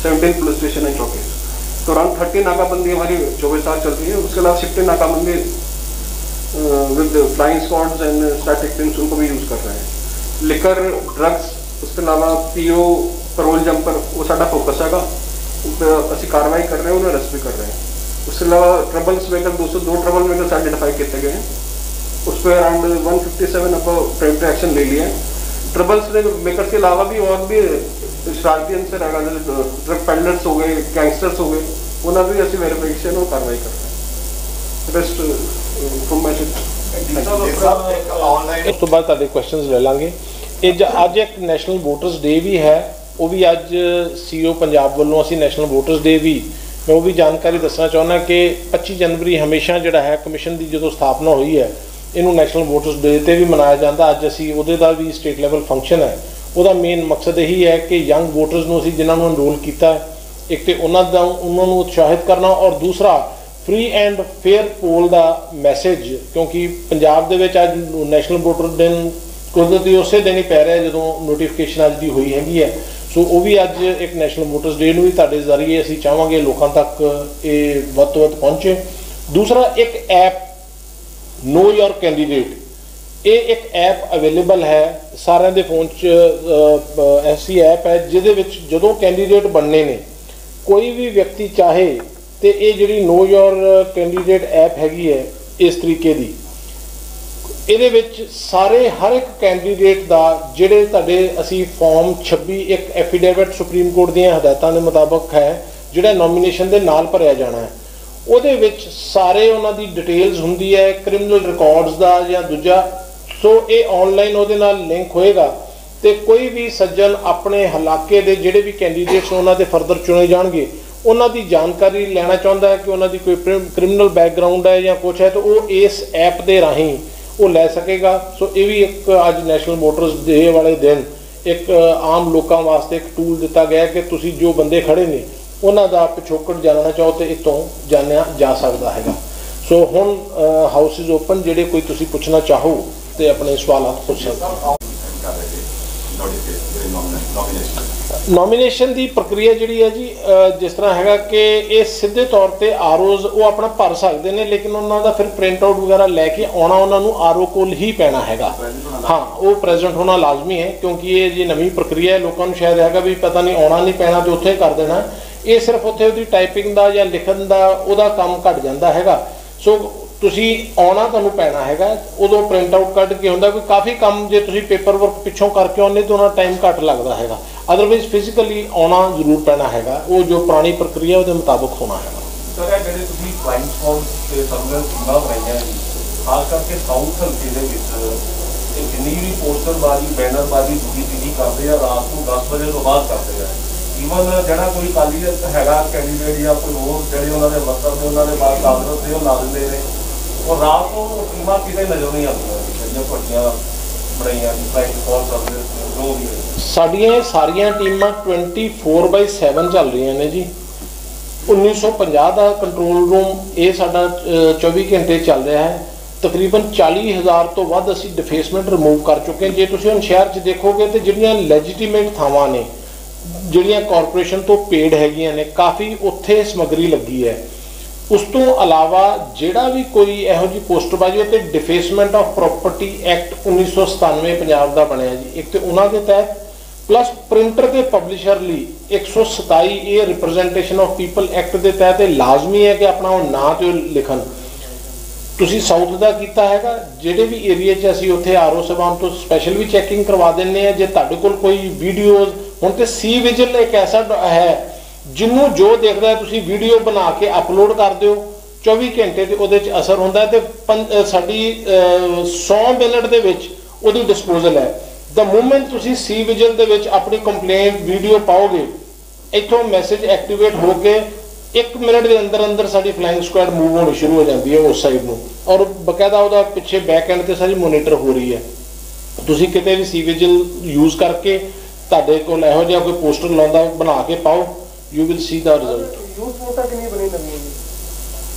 17 police station and चौकी। तो अराउंड 30 नाकाबंदी हमारी 24 आवर्स चल रही है। उसके अलावा 60 नाकाबंदी with flying squads and static teams उनको भी यूज़ कर रहे हैं। लिकर, ड्रग्स, उसके अलावा PO, पैरोल जंपर, वो साडा फोकस है, असी कार्रवाई कर रहे हैं, उन्हें अरेस्ट भी कर रहे हैं। उसके अलावा troubles maker 202 trouble maker identify किए गए हैं, उस पर अराउंड 157 अब प्रिवेंटिव एक्शन ले लिए हैं। ट्रबल्स मेकर्स के अलावा भी और भी शरारती अंसर है, ड्रग पेडलर्स हो गए, गैंगस्टर्स हो गए, उन्होंने भी असं वेरीफिकेशन और कार्रवाई कर रहे हैं। बेस्ट फ्रॉम माय ਇਸ ਤੋਂ ਬਾਅਦ ਤੁਹਾਡੇ ਕੁਐਸਚਨਸ ਲੈ ਲਾਂਗੇ। ਇਹ ਅੱਜ ਇੱਕ ਨੈਸ਼ਨਲ ਵੋਟਰਸ ਡੇ ਵੀ ਹੈ, ਉਹ ਵੀ ਅੱਜ ਸੀਓ ਪੰਜਾਬ ਵੱਲੋਂ ਅਸੀਂ ਨੈਸ਼ਨਲ ਵੋਟਰਸ ਡੇ ਵੀ ਮੈਂ ਉਹ ਵੀ ਜਾਣਕਾਰੀ ਦੱਸਣਾ ਚਾਹੁੰਦਾ ਕਿ 25 ਜਨਵਰੀ ਹਮੇਸ਼ਾ ਜਿਹੜਾ ਹੈ ਕਮਿਸ਼ਨ ਦੀ ਜਦੋਂ ਸਥਾਪਨਾ ਹੋਈ ਹੈ ਇਹਨੂੰ ਨੈਸ਼ਨਲ ਵੋਟਰਸ ਡੇ ਤੇ ਵੀ ਮਨਾਇਆ ਜਾਂਦਾ। ਅੱਜ ਅਸੀਂ ਉਹਦੇ ਦਾ ਵੀ ਸਟੇਟ ਲੈਵਲ ਫੰਕਸ਼ਨ ਹੈ। ਉਹਦਾ ਮੇਨ ਮਕਸਦ ਇਹੀ ਹੈ ਕਿ ਯੰਗ ਵੋਟਰਸ ਨੂੰ ਅਸੀਂ ਜਿਨ੍ਹਾਂ ਨੂੰ ਐਨਰੋਲ ਕੀਤਾ ਇੱਕ ਤੇ ਉਹਨਾਂ ਨੂੰ ਉਤਸ਼ਾਹਿਤ ਕਰਨਾ ਔਰ ਦੂਸਰਾ फ्री एंड फेयर पोल का मैसेज, क्योंकि पंजाब दे विच अज नैशनल वोटर दिन कुदरती उस दिन ही पै रहा है जो नोटिफिकेशन अज की हुई हैगी है। सो वो भी अज एक नैशनल वोटर्स डे भी तुहाडे जरिए असीं चाहांगे लोगों तक ये वध तो वध पहुँचे। दूसरा एक ऐप नो योर कैंडीडेट, ये एक ऐप अवेलेबल है सारिਆਂ ਦੇ फोन च। ऐसी ऐप है जिहदे विच जदों कैंडीडेट बनने ने कोई भी व्यक्ति चाहे तो ये जी नो योर कैंडीडेट ऐप हैगी है इस तरीके की, ये सारे हर एक कैंडीडेट का जोड़े तुहाडे असी फॉर्म 26 एक एफीडेविट सुप्रीम कोर्ट दी हदायतों के मुताबिक है जोड़ा नॉमिनेशन के नाल भरिया जाना है, उहदे विच सारे उन्हां दी डिटेल्स हुंदी है क्रिमिनल रिकॉर्ड्स का या दूजा। सो ये ऑनलाइन उहदे नाल लिंक होएगा तो कोई भी सज्जन अपने इलाके के जोड़े भी कैंडीडेट्स उन्हां दे फरदर चुने जाएंगे उन्हां दी जानकारी लेना चाहता है कि उन्हां दी कोई क्रिमिनल बैकग्राउंड है या कुछ है तो वो इस ऐप के राही वो लै सकेगा। सो ये भी एक अज नैशनल वोटर्स डे वाले दिन एक आम लोगों वास्ते एक टूल दिता गया कि तुसी जो बंदे खड़े ने उन्हां दा पिछोकड़ जानना चाहो तो इतों जानिया जा सकता है। सो हुण हाउस इज ओपन, जेडे कोई तुसी पुछना चाहो तो अपने सवाल पुछ सकते। नॉमिनेशन की प्रक्रिया जी है जी जिस तरह है कि ये सीधे तौर पर आरओज वो अपना भर सकते हैं, लेकिन उन्होंने फिर प्रिंट आउट वगैरह लैके आना उन्होंने आरओ को ही पैना हैगा। हाँ, वो प्रेजेंट होना लाजमी है क्योंकि ये जी नवी प्रक्रिया है। लोगों को शायद है भी पता नहीं आना नहीं पैना तो उत्थे कर देना, ये सिर्फ उत्थे उसकी टाइपिंग का या लिखन का वह काम घट जाता है। सो तुसी आना तुहानूं पैना हैगा, उदों प्रिंट आउट कट के होंदा कोई काफ़ी काम जे तुसी पेपर वर्क पिछों करके आने तो उन्हां टाइम घट लगता है। अदरवाइज फिजिकली आना जरूर पैना हैगा, वो जो पुरानी प्रक्रिया उसके मुताबिक होना है। सर ये ਜਿਹੜੇ ਤੁਸੀਂ ਕਲਾइंट ਫਾਰਮ ਤੇ ਸਰਵੇਲੈਂਸ ਟੀਮਾਂ ਬਣਾਈਆਂ ਜੀ, ਖਾਸ ਕਰਕੇ ਸਾਊਥ ਹਲਕੇ ਦੇ ਵਿੱਚ ਜਿੰਨੀ ਵੀ ਪੋਸਟਰਬਾਜ਼ੀ ਬੈਨਰਬਾਜ਼ੀ ਤੁਸੀਂ ਕਰਦੇ ਆ ਰਾਤ ਨੂੰ 10 ਵਜੇ ਤੋਂ ਬਾਅਦ ਕਰਦੇ ਆ। ਈਵਨ ਜਿਹੜਾ ਕੋਈ ਕਾਲੀ ਹੈਗਾ ਕੈਂਡੀਡੇਟ ਜਾਂ ਕੋਈ ਹੋਰ ਜਿਹੜੇ ਉਹਨਾਂ ਦੇ ਮਤਲਬ ਦੇ ਉਹਨਾਂ ਦੇ ਬਾਅਦ ਕਾਗਜ਼ ਦੇ ਉਹ ਲਾ ਦਿੰਦੇ ਨੇ और रात को टीमां किते नजर नहीं आती ਜਿਹੜੀਆਂ ਤੁਹਾਡੀਆਂ ਬਣਾਈਆਂ ਜੀ ਕਲਾइंट ਫਾਰਮ ਸਰਵੇਲੈਂਸ जो भी है। ਸਾਡੀਆਂ ਸਾਰੀਆਂ ਟੀਮਾਂ 24/7 ਚੱਲ ਰਹੀਆਂ ਨੇ ਜੀ। 1950 ਦਾ ਕੰਟਰੋਲ ਰੂਮ ਇਹ ਸਾਡਾ 24 ਘੰਟੇ ਚੱਲ ਰਿਹਾ ਹੈ। ਤਕਰੀਬਨ 40,000 ਤੋਂ ਵੱਧ ਅਸੀਂ ਡਿਫੇਸਮੈਂਟ ਰਿਮੂਵ ਕਰ ਚੁੱਕੇ ਹਾਂ। ਜੇ ਤੁਸੀਂ ਹੁਣ ਸ਼ਹਿਰ 'ਚ ਦੇਖੋਗੇ ਤੇ ਜਿਹੜੀਆਂ ਲੈਜੀਟੀਮੇਟ ਥਾਵਾਂ ਨੇ ਜਿਹੜੀਆਂ ਕਾਰਪੋਰੇਸ਼ਨ ਤੋਂ ਪੇਡ ਹੈਗੀਆਂ ਨੇ ਕਾਫੀ ਉੱਥੇ ਸਮੱਗਰੀ ਲੱਗੀ ਹੈ। उस तो अलावा जिहड़ा भी कोई इहो जी पोस्टरबाजी ते defacement of property act 1997 Punjab का बनया जी, एक तो उन्होंने तहत प्लस प्रिंटर के पब्लिशर ली 127 ये रिप्रजेंटेशन ऑफ पीपल एक्ट के तहत लाजमी है कि अपना नाम तो लिखन। तुसी साउथ का किया हैगा जिहड़े भी एरिए च असीं उत्थे आरओ साहबान तो स्पैशल भी चैकिंग करवा दिंदे आ। जे तुहाडे कोल कोई वीडियोज़ हुण ते सी विजिल एक ऐसा है जिन्हों जो देखता है तुसी वीडियो बना के अपलोड कर दो 24 घंटे तो वो असर होंदा है तो साडी 100 मिनट दे विच उहदी डिस्पोजल है। द मूवमेंट तुसी सी विजिल दे विच अपनी कंप्लेंट वीडियो पाओगे इत्थों मैसेज एक्टिवेट होके 1 मिनट के अंदर अंदर साडी फ्लाइंग स्क्वाड मूव होनी शुरू हो जाती है उस साइड में और बकायदा उसका पिछे बैक एंड से सारी मोनीटर हो रही है। तुसी किते भी सी विजिल यूज़ करके तुहाडे कोल इहो जिहा कोई पोस्टर लाउंदा बना के पाओ, you will see the result। Youth वोटां कितनी बनी नवीं जी?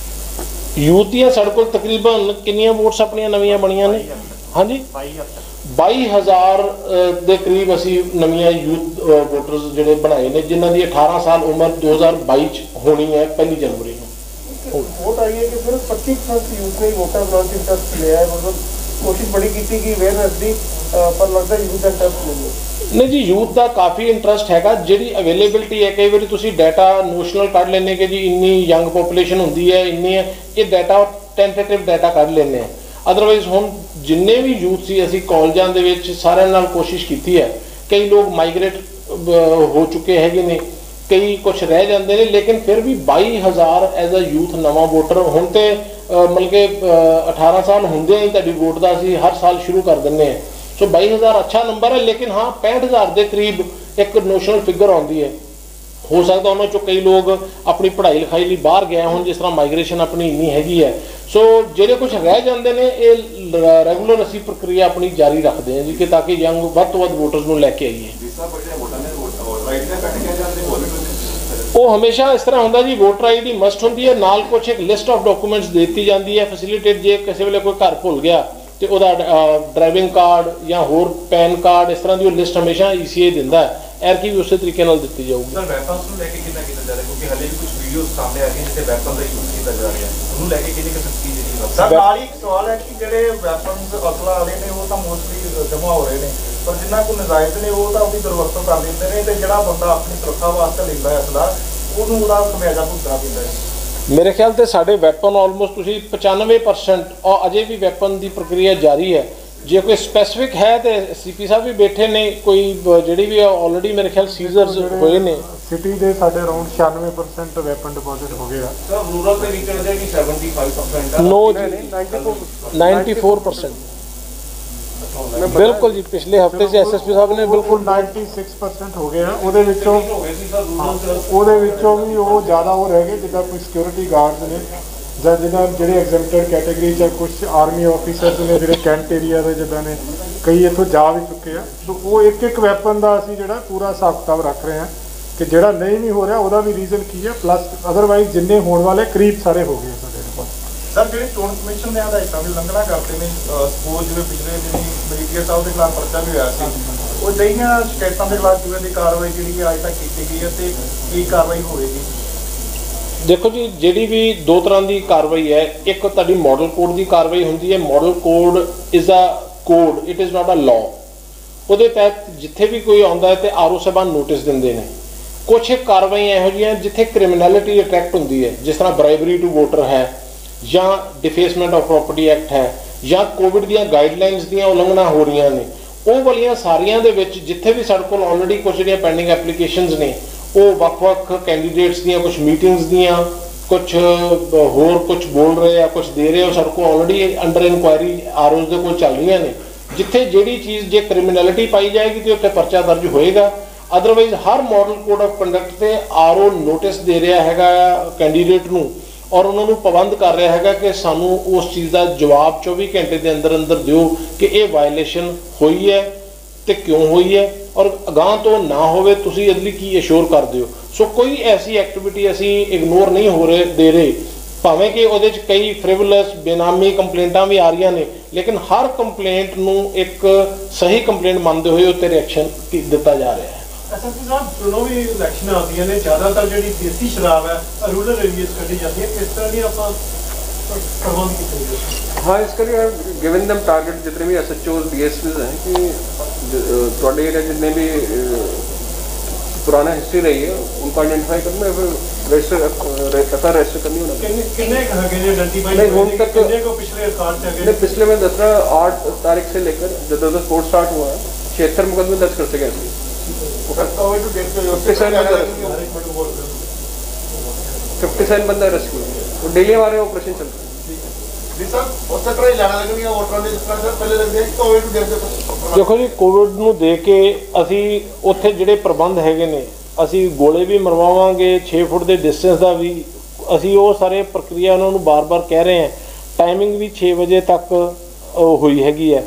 यूथ ਦੀਆਂ ਸਾਡੇ ਕੋਲ ਤਕਰੀਬਨ ਕਿੰਨੀਆਂ ਵੋਟਸ ਆਪਣੀਆਂ ਨਵੀਆਂ ਬਣੀਆਂ ਨੇ? ਹਾਂਜੀ 22,000 ਦੇ ਕਰੀਬ ਅਸੀਂ ਨਵੀਆਂ ਯੂਥ ਵੋਟਰਸ ਜਿਹੜੇ ਬਣਾਏ ਨੇ ਜਿਨ੍ਹਾਂ ਦੀ 18 ਸਾਲ ਉਮਰ 2022 ਚ ਹੋਣੀ ਹੈ 1 जनवरी ਨੂੰ। वोट आई है कि सिर्फ 25% यूथ ने वोटर बनाने का इंटरेस्ट लिया है, मतलब कोशिश बड़ी की कि अवेयरनेस दी पर लगता है यूथ का इंटरेस्ट नहीं है। नहीं जी, यूथ का काफ़ी इंटरस्ट हैगा। जी अवेलेबिलिटी है कई बार तुसी डाटा नोशनल कढ़ लेने कि जी इन्नी यंग पॉपूलेशन होंगी है इन्नी है, ये डाटा टेंटेटिव डाटा कढ़ लेने। ਅਦਰਵਾਈਜ਼ ਹੁਣ ਜਿੰਨੇ ਵੀ ਯੂਥ ਸੀ ਅਸੀਂ ਕਾਲਜਾਂ ਦੇ ਵਿੱਚ ਸਾਰਿਆਂ ਨਾਲ ਕੋਸ਼ਿਸ਼ ਕੀਤੀ ਹੈ। ਕਈ ਲੋਕ ਮਾਈਗ੍ਰੇਟ ਹੋ ਚੁੱਕੇ ਹੈਗੇ ਨੇ, ਕਈ ਕੁਛ ਰਹਿ ਜਾਂਦੇ ਨੇ, ਲੇਕਿਨ ਫਿਰ ਵੀ 22,000 ਐਜ਼ ਅ ਯੂਥ ਨਵਾਂ ਵੋਟਰ ਹੁਣ ਤੇ ਮਤਲਬ ਕਿ 18 ਸਾਲ ਹੁੰਦੇ ਹੀ ਤੁਹਾਡੀ ਵੋਟ ਦਾ ਅਸੀਂ ਹਰ ਸਾਲ ਸ਼ੁਰੂ ਕਰ ਦਿੰਦੇ ਹਾਂ। ਸੋ 22,000 ਅੱਛਾ ਨੰਬਰ ਹੈ, ਲੇਕਿਨ ਹਾਂ 65,000 ਦੇ ਕਰੀਬ ਇੱਕ ਨੋਸ਼ਨਲ ਫਿਗਰ ਆਉਂਦੀ ਹੈ। ਹੋ ਸਕਦਾ ਉਹਨਾਂ ਚੋਂ ਕਈ ਲੋਕ ਆਪਣੀ ਪੜ੍ਹਾਈ ਲਿਖਾਈ ਲਈ ਬਾਹਰ ਗਏ ਹੁਣ, ਜਿਸ ਤਰ੍ਹਾਂ ਮਾਈਗ੍ਰੇਸ਼ਨ ਆਪਣੀ ਇੰਨੀ ਹੈਗੀ ਹੈ। ਸੋ ਜਿਹੜੇ ਕੁਝ ਰਹਿ ਜਾਂਦੇ ਨੇ ਇਹ ਰੈਗੂਲਰ ਅਸੀਂ ਪ੍ਰਕਿਰਿਆ ਆਪਣੀ ਜਾਰੀ ਰੱਖਦੇ ਹਾਂ ਜੀ, ਕਿ ਤਾਂ ਕਿ ਯੰਗ ਵੱਧ ਤੋਂ ਵੱਧ ਵੋਟਰਸ ਨੂੰ ਲੈ ਕੇ ਆਈਏ। ਉਹ ਹਮੇਸ਼ਾ ਇਸ ਤਰ੍ਹਾਂ ਹੁੰਦਾ ਜੀ, ਵੋਟਰ ਆਈਡੀ ਮਸਟ ਹੁੰਦੀ ਹੈ, ਨਾਲ ਕੁਛ ਇੱਕ ਲਿਸਟ ਆਫ ਡਾਕੂਮੈਂਟਸ ਦੇ ਦਿੱਤੀ ਜਾਂਦੀ ਹੈ ਫੈਸਿਲਿਟੇਟ। ਜੇ ਕਿਸੇ ਵੇਲੇ ਕੋਈ ਘਰ ਭੁੱਲ ਗਿਆ ਤੇ ਉਹਦਾ ਡਰਾਈਵਿੰਗ ਕਾਰਡ ਜਾਂ ਹੋਰ ਪੈਨ ਕਾਰਡ ਇਸ ਤਰ੍ਹਾਂ ਦੀ ਉਹ ਲਿਸਟ ਹਮੇਸ਼ਾ ECA ਦਿੰਦਾ ਹੈ। ਐਰਕੀ ਵੀ ਉਸੇ ਤਰੀਕੇ ਨਾਲ ਦਿੱਤੀ ਜਾਊਗੀ। ਸਰ ਵੈਪਨਸ ਨੂੰ ਲੈ ਕੇ ਕਿੰਨਾ ਕੀਤਾ ਜਾ ਰਿਹਾ, ਕਿਉਂਕਿ ਹਲੇ ਵੀ ਕੁਝ ਵੀਡੀਓਜ਼ ਸਾਹਮਣੇ ਆ ਰਹੀਆਂ ਜਿੱਥੇ ਵੈਪਨ ਦਾ ਯੂਜ਼ ਕੀਤਾ ਜਾ ਰਿਹਾ, ਉਹਨੂੰ ਲੈ ਕੇ ਕਿੰਨੀ ਕੁ ਸਖਤੀ ਜਿਹੜੀ ਸਰ ਨਾਲ ਹੀ ਇੱਕ ਸਵਾਲ ਹੈ ਕਿ ਜਿਹੜੇ ਵੈਪਨਸ ਅਸਲਾ ਵਾਲੇ ਨੇ ਉਹ ਤਾਂ ਮੋਸਟਲੀ ਜਮ੍ਹਾਂ ਹੋ ਰਹੇ ਨੇ, ਪਰ ਜਿਨ੍ਹਾਂ ਕੋਲ ਨਜਾਇਜ਼ ਨੇ ਉਹ ਤਾਂ ਉਹਦੀ ਦੁਰਵਰਤੋਂ ਕਰ ਦਿੰਦੇ ਨੇ, ਤੇ ਜਿਹੜਾ ਬੰਦਾ ਆਪਣੀ ਸੁਰੱਖਿਆ ਵਾਸਤੇ ਲੈਂਦਾ ਹੈ ਅਸਲਾ ਉਹਨੂੰ ਉਹਦਾ ਖਮਿਆਜਾ ਭੁਗਤਣਾ ਪੈਂਦਾ ਹੈ। ਮੇਰੇ ਖਿਆਲ ਤੇ ਸਾਡੇ ਵੈਪਨ ਆਲਮੋਸਟ ਤੁਸੀਂ 95% ਔਰ ਅਜੇ ਵੀ ਵੈਪਨ ਦੀ ਪ੍ਰਕਿਰਿਆ ਜਾਰੀ ਹੈ। ਜੇ ਕੋਈ ਸਪੈਸੀਫਿਕ ਹੈ ਤੇ CP ਸਾਹਿਬ ਵੀ ਬੈਠੇ ਨੇ, ਕੋਈ ਜਿਹੜੀ ਵੀ ਆਲਰੇਡੀ ਮੇਰੇ ਖਿਆਲ ਸੀਜ਼ਰਸ ਹੋਏ ਨੇ। ਸਿਟੀ ਦੇ ਸਾਡੇ ਅਰਾਊਂਡ 96% ਵੈਪਨ ਡਿਪੋਜ਼ਿਟ ਹੋ ਗਏ ਆ। ਸਰ ਰੂਰਲ ਦੇ ਵਿੱਚ ਜਿਹੜੇ 75% ਨੋ ਜੀ 94% ਬਿਲਕੁਲ ਜੀ। ਪਿਛਲੇ ਹਫਤੇ 'ਚ SSP ਸਾਹਿਬ ਨੇ ਬਿਲਕੁਲ 96% ਹੋ ਗਏ ਆ। ਉਹਦੇ ਵਿੱਚੋਂ ਵੀ ਉਹ ਜ਼ਿਆਦਾ ਉਹ ਰਹਿ ਗਏ ਜਿੱਦਾਂ ਕੋਈ ਸਿਕਿਉਰਿਟੀ ਗਾਰਡਸ ਨੇ ਜਾਂ ਜਿੱਦਾਂ ਜਿਹੜੇ ਐਗਜ਼ੈਂਪਟਡ ਕੈਟੇਗਰੀ 'ਚ ਕੁਝ ਆਰਮੀ ਆਫੀਸਰਸ ਨੇ ਜਿਹੜੇ ਕੈਂਟ ਏਰੀਆ ਦੇ ਜਿੱਦਾਂ ਨੇ, ਕਈ ਇੱਥੋਂ ਜਾ ਵੀ ਚੁੱਕੇ ਆ। ਸੋ ਉਹ ਇੱਕ ਵੈਪਨ ਦਾ ਅਸੀਂ ਜਿਹੜਾ ਪੂਰਾ ਹਿਸਾਬ ਕਿਤਾਬ ਰੱਖ ਰਹੇ ਹਾਂ ਕਿ ਜਿਹੜਾ ਨਹੀਂ ਵੀ ਹੋ ਰਿਹਾ ਉਹਦਾ ਵੀ ਰੀਜ਼ਨ ਕੀ ਹੈ, ਪਲੱਸ ਅਦਰਵਾਈਜ਼ ਜਿੰਨੇ ਹੋਣ ਵਾਲੇ ਕਰੀਬ ਸਾਰੇ ਹੋ ਗਏ ਸਾਡੇ ਕੋਲ। ਸਰ ਜਿਹੜੀ ਚੋਣ ਕਮਿਸ਼ਨ ਨੇ ਹਦਾਇਤਾਂ ਦੀ ਉਲੰਘਣਾ ਕਰਦੇ ਨੇ, ਸਪੋਜ਼ ਜਿਵੇਂ ਪਿਛਲੇ ਦਿਨੀ ਮਜੀਠੀਆ ਸਾਹਿਬ ਦੇ ਖਿਲਾਫ ਪਰਚਾ ਵੀ ਹੋਇਆ ਸੀ, ਉਹ ਜਿਹੜੀਆਂ ਸ਼ਿਕਾਇਤਾਂ ਦੇ ਖਿਲਾਫ ਕਿਵੇਂ ਦੀ ਕਾਰਵਾਈ ਜਿਹੜੀ ਅੱਜ ਤੱਕ ਕੀਤੀ ਗਈ ਹੈ ਤੇ ਕੀ ਕਾਰਵਾਈ ਹੋਵੇਗੀ? ਦੇਖੋ ਜੀ, ਜਿਹੜੀ ਵੀ ਦੋ ਤਰ੍ਹਾਂ ਦੀ ਕਾਰਵਾਈ ਹੈ। ਇੱਕ ਤੁਹਾਡੀ ਮਾਡਲ ਕੋਡ ਦੀ ਕਾਰਵਾਈ ਹੁੰਦੀ ਹੈ। Model code is a code, it is not a law. ਉਹਦੇ ਤਹਿਤ ਜਿੱਥੇ ਵੀ ਕੋਈ ਆਉਂਦਾ ਹੈ ਤੇ RO ਸਾਹਿਬਾਨ ਨੋਟਿਸ ਦਿੰਦੇ ਨੇ। ਕੁਛ ਕਾਰਵਾਈਆਂ ਇਹੋ ਜਿਹੀਆਂ ਜਿੱਥੇ ਕ੍ਰਿਮੀਨੈਲਿਟੀ ਅਟਰੈਕਟ ਹੁੰਦੀ ਹੈ, ਜਿਸ ਤਰ੍ਹਾਂ ਬ੍ਰਾਈਬਰੀ ਟੂ ਵੋਟਰ ਹੈ, ਜਾਂ ਡਿਫੇਸਮੈਂਟ ਆਫ ਪ੍ਰੋਪਰਟੀ ਐਕਟ ਹੈ, ਜਾਂ ਕੋਵਿਡ ਦੀਆਂ ਗਾਈਡਲਾਈਨਸ ਦੀਆਂ ਉਲੰਘਣਾ ਹੋ ਰਹੀਆਂ ਨੇ। ਉਹ ਵਾਲੀਆਂ ਸਾਰੀਆਂ ਦੇ ਵਿੱਚ ਜਿੱਥੇ ਵੀ ਸਾਡੇ ਕੋਲ ਆਲਰੇਡੀ ਕੁਝ ਜਿਹੜੀਆਂ ਪੈਂਡਿੰਗ ਐਪਲੀਕੇਸ਼ਨਸ ਨੇ, ਉਹ ਵੱਖ-ਵੱਖ ਕੈਂਡੀਡੇਟਸ ਦੀਆਂ ਕੁਝ ਮੀਟਿੰਗਸ ਦੀਆਂ, ਕੁਝ ਹੋਰ ਕੁਝ ਬੋਲ ਰਹੇ ਆ, ਕੁਝ ਦੇ ਰਹੇ ਹੋ, ਸਾਡੇ ਕੋਲ ਆਲਰੇਡੀ ਅੰਡਰ ਇਨਕੁਆਇਰੀ ROs ਦੇ ਕੋਲ ਚੱਲ ਰਹੀਆਂ ਨੇ। ਜਿੱਥੇ ਜਿਹੜੀ ਚੀਜ਼ ਜੇ ਕ੍ਰਿਮੀਨੈਲਿਟੀ ਪਾਈ ਜਾਏਗੀ ਤੇ ਉੱਥੇ ਪਰਚਾ ਦਰਜ ਹੋਏਗਾ। ਅਦਰਵਾਈਜ਼ ਹਰ ਮਾਡਲ ਕੋਡ ਆਫ ਕੰਡਕਟ ਤੇ RO ਨੋਟਿਸ ਦੇ ਰਿਹਾ ਹੈਗਾ ਕੈਂਡੀਡੇਟ ਨੂੰ, ਔਰ ਉਹਨਾਂ ਨੂੰ ਪਾਬੰਦ ਕਰ ਰਿਹਾ ਹੈਗਾ ਕਿ ਸਾਨੂੰ ਉਸ ਚੀਜ਼ ਦਾ ਜਵਾਬ 24 ਘੰਟੇ ਦੇ ਅੰਦਰ ਅੰਦਰ ਦਿਓ ਕਿ ਇਹ ਵਾਇਲੇਸ਼ਨ ਹੋਈ ਹੈ ਤੇ ਕਿਉਂ ਹੋਈ ਹੈ, ਔਰ ਅਗਾਂਹ ਤੋਂ ਨਾ ਹੋਵੇ ਤੁਸੀਂ ਇਹਦੇ ਲਈ ਕੀ ਅਸ਼ੋਰ ਕਰਦੇ ਹੋ। ਸੋ ਕੋਈ ਐਸੀ ਐਕਟੀਵਿਟੀ ਅਸੀਂ ਇਗਨੋਰ ਨਹੀਂ ਦੇ ਰਹੇ, ਭਾਵੇਂ ਕਿ ਉਹਦੇ 'ਚ ਕਈ ਫ੍ਰਿਵਲਸ ਬੇਨਾਮੀ ਕੰਪਲੇਂਟਾਂ ਵੀ ਆ ਰਹੀਆਂ ਨੇ, ਲੇਕਿਨ ਹਰ ਕੰਪਲੇਂਟ ਨੂੰ ਇੱਕ ਸਹੀ ਕੰਪਲੇਂਟ ਮੰਨਦੇ ਹੋਏ ਉੱਤੇ ਰਿਐਕਸ਼ਨ ਦਿੱਤਾ ਜਾ ਰਿਹਾ ਹੈ। SSP ਸਾਹਿਬ, ਜਦੋਂ ਵੀ ਇਲੈਕਸ਼ਨ ਆਉਂਦੀਆਂ ਨੇ ਜ਼ਿਆਦਾਤਰ ਜਿਹੜੀ ਦੇਸੀ ਸ਼ਰਾਬ ਹੈ ਰੂਰਲ ਏਰੀਆ 'ਚ ਕੱਢੀ ਜਾਂਦੀ ਹੈ, ਕਿਸ ਤਰ੍ਹਾਂ ਦੀ ਆਪਾਂ ਪ੍ਰਬੰਧ ਕੀਤੇ ਹੋਏ? हाँ, इसके लिए गिवन दम टारगेट जितने भी SHOs DSPs हैं कि थोड़े एरिया जितने भी पुराना हिस्ट्री रही है उनको आइडेंटिफाई करना, फिर रजिस्टर करनी होना। कितने हैगे जे आइडेंटिफाई नहीं ਹੁਣ तक कितने को पिछले रिकॉर्ड से नहीं, पिछले में 8 तारीख से लेकर जब तक स्पोर्ट स्टार्ट हुआ है 76 मुकदमे दर्ज कर सके। 57 बंदा अरेस्ट किया, तो डेली हमारे ऑपरेशन चल रहे हैं। ਦੇਖੋ ਜੀ, ਕੋਵਿਡ ਨੂੰ ਦੇ ਕੇ ਅਸੀਂ ਉੱਥੇ ਜਿਹੜੇ ਪ੍ਰਬੰਧ ਹੈਗੇ ਨੇ, ਅਸੀਂ ਗੋਲੇ ਵੀ ਮਰਵਾਵਾਂਗੇ, 6 ਫੁੱਟ ਦੇ ਡਿਸਟੈਂਸ ਦਾ ਵੀ ਅਸੀਂ ਉਹ ਸਾਰੇ ਪ੍ਰਕਿਰਿਆ ਉਹਨਾਂ ਨੂੰ ਬਾਰ-ਬਾਰ ਕਹਿ ਰਹੇ ਹਾਂ। ਟਾਈਮਿੰਗ ਵੀ 6 ਵਜੇ ਤੱਕ ਹੋਈ ਹੈਗੀ ਹੈ।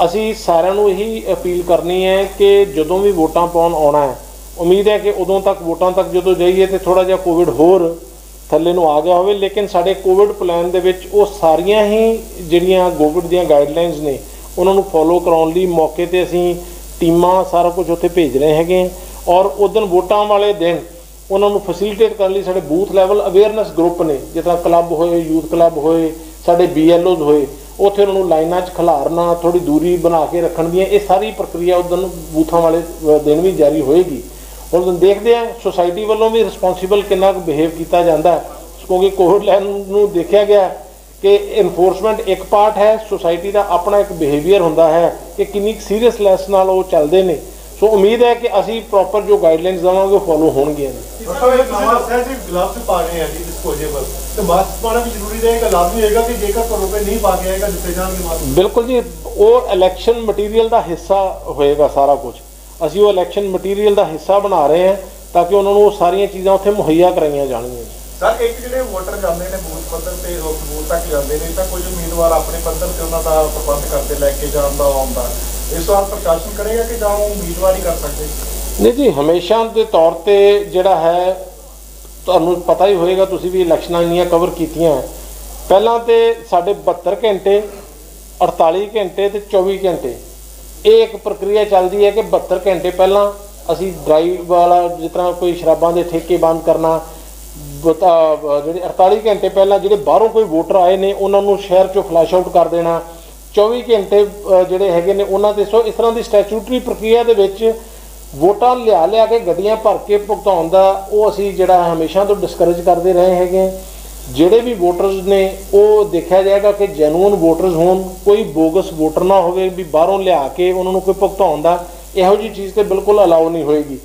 ਅਸੀਂ ਸਾਰਿਆਂ ਨੂੰ ਇਹੀ ਅਪੀਲ ਕਰਨੀ ਹੈ ਕਿ ਜਦੋਂ ਵੀ ਵੋਟਾਂ ਪਾਉਣ ਆਉਣਾ ਹੈ, ਉਮੀਦ ਹੈ ਕਿ ਉਦੋਂ ਤੱਕ ਵੋਟਾਂ ਤੱਕ ਜਦੋਂ ਜਾਈਏ ਤੇ ਥੋੜ੍ਹਾ ਜਿਹਾ ਕੋਵਿਡ ਹੋਰ ਥੱਲੇ ਨੂੰ ਆ ਗਿਆ ਹੋਵੇ, ਲੇਕਿਨ ਸਾਡੇ ਕੋਵਿਡ ਪਲਾਨ ਦੇ ਵਿੱਚ ਉਹ ਸਾਰੀਆਂ ਹੀ ਜਿਹੜੀਆਂ ਕੋਵਿਡ ਦੀਆਂ ਗਾਈਡਲਾਈਨਸ ਨੇ ਉਹਨਾਂ ਨੂੰ ਫੋਲੋ ਕਰਾਉਣ ਲਈ ਮੌਕੇ 'ਤੇ ਅਸੀਂ ਟੀਮਾਂ ਸਾਰਾ ਕੁਝ ਉੱਥੇ ਭੇਜ ਰਹੇ ਹੈਗੇ। ਔਰ ਉਸ ਦਿਨ ਵੋਟਾਂ ਵਾਲੇ ਦਿਨ ਉਹਨਾਂ ਨੂੰ ਫੈਸਿਲੀਟੇਟ ਕਰਨ ਲਈ ਸਾਡੇ ਬੂਥ ਲੈਵਲ ਅਵੇਅਰਨੈਸ ਗਰੁੱਪ ਨੇ, ਜਿਸ ਤਰ੍ਹਾਂ ਕਲੱਬ ਹੋਏ, ਯੂਥ ਕਲੱਬ ਹੋਏ, ਸਾਡੇ BLOs ਹੋਏ, ਉੱਥੇ ਉਹਨਾਂ ਨੂੰ ਲਾਈਨਾਂ 'ਚ ਖਿਲਾਰਨਾ, ਥੋੜ੍ਹੀ ਦੂਰੀ ਬਣਾ ਕੇ ਰੱਖਣ ਦੀਆਂ, ਇਹ ਸਾਰੀ ਪ੍ਰਕਿਰਿਆ ਉਸ ਦਿਨ ਬੂਥਾਂ ਵਾਲੇ ਦਿਨ ਵੀ ਜਾਰੀ ਹੋਏਗੀ। ਹੁਣ ਦੇਖਦੇ ਹਾਂ ਸੁਸਾਇਟੀ ਵੱਲੋਂ ਵੀ ਰਿਸਪੌਂਸੀਬਲ ਕਿੰਨਾ ਕੁ ਬਿਹੇਵ ਕੀਤਾ ਜਾਂਦਾ, ਕਿਉਂਕਿ ਕੋਵਿਡ ਲਾਈਨ ਨੂੰ ਦੇਖਿਆ ਗਿਆ कि इनफोर्समेंट एक पार्ट है, सोसाइटी का अपना एक बिहेवियर होंदा है कि किन्नी सीरीयसनैस नाल वो चलते हैं। सो उम्मीद है कि असी प्रॉपर जो गाइडलाइंस देवांगे फॉलो होणगियां। ग्लव्स पा रहे हैं जी डिस्पोजेबल, तो मास्क पाना भी जरूरी रहेगा, लाजमी रहेगा कि जेकर घरों पे नहीं पा के आएगा दिते जाएंगे मास्क। बिल्कुल जी, वो इलैक्शन मटीरियल का हिस्सा होएगा सारा कुछ। असी वो इलैक्शन मटीरियल का हिस्सा बना रहे हैं ताकि उन्होंने वो सारिया चीज़ां उत्थे मुहैया कराइया जाणगियां। सर एक जो वोटर जाते हैं बूथ पद्धर से बूथ तक जाते हैं, तो कुछ उम्मीदवार अपने पद्धर से उन्होंने प्रबंध करते लैके जाने का आउंदा, इस बार प्रशासन करेगा कि जाओ उम्मीदवार ही कर सकते? नहीं जी, हमेशा के तौर पर जोड़ा है तुहानूं पता ही होएगा, तुसीं भी इलैक्शनां इन्नियां कवर कीतियां है। पहलां तो साढ़े 72 घंटे, 48 घंटे तो 24 घंटे ये एक प्रक्रिया चलती है कि 72 घंटे पहला असी ड्राइव वाला जिस तरह कोई शराबां दे ठेके बंद करना, ਜਿਹੜੇ 48 घंटे पहला ਜਿਹੜੇ ਬਾਹਰੋਂ कोई वोटर आए ने उन्होंने शहर चो फ्लैश आउट कर देना, 24 घंटे ਜਿਹੜੇ ਹੈਗੇ ਨੇ ਉਹਨਾਂ ਦੇ। सो इस तरह की स्टैचूटरी प्रक्रिया ਦੇ ਵਿੱਚ वोटां लिया के गड्डियां भर के भुगताउण दा ਉਹ ਅਸੀਂ ਜਿਹੜਾ हमेशा तो डिस्करेज करते रहे हैगे। ਜਿਹੜੇ भी वोटर्स ने वो देखा जाएगा कि जैनुअन वोटर्स होण, कोई बोगस वोटर ना होवे भी बाहरों लिया के उन्होंने कोई भुगताउण दा इहो जी चीज़ तो बिल्कुल अलाउ नहीं होएगी।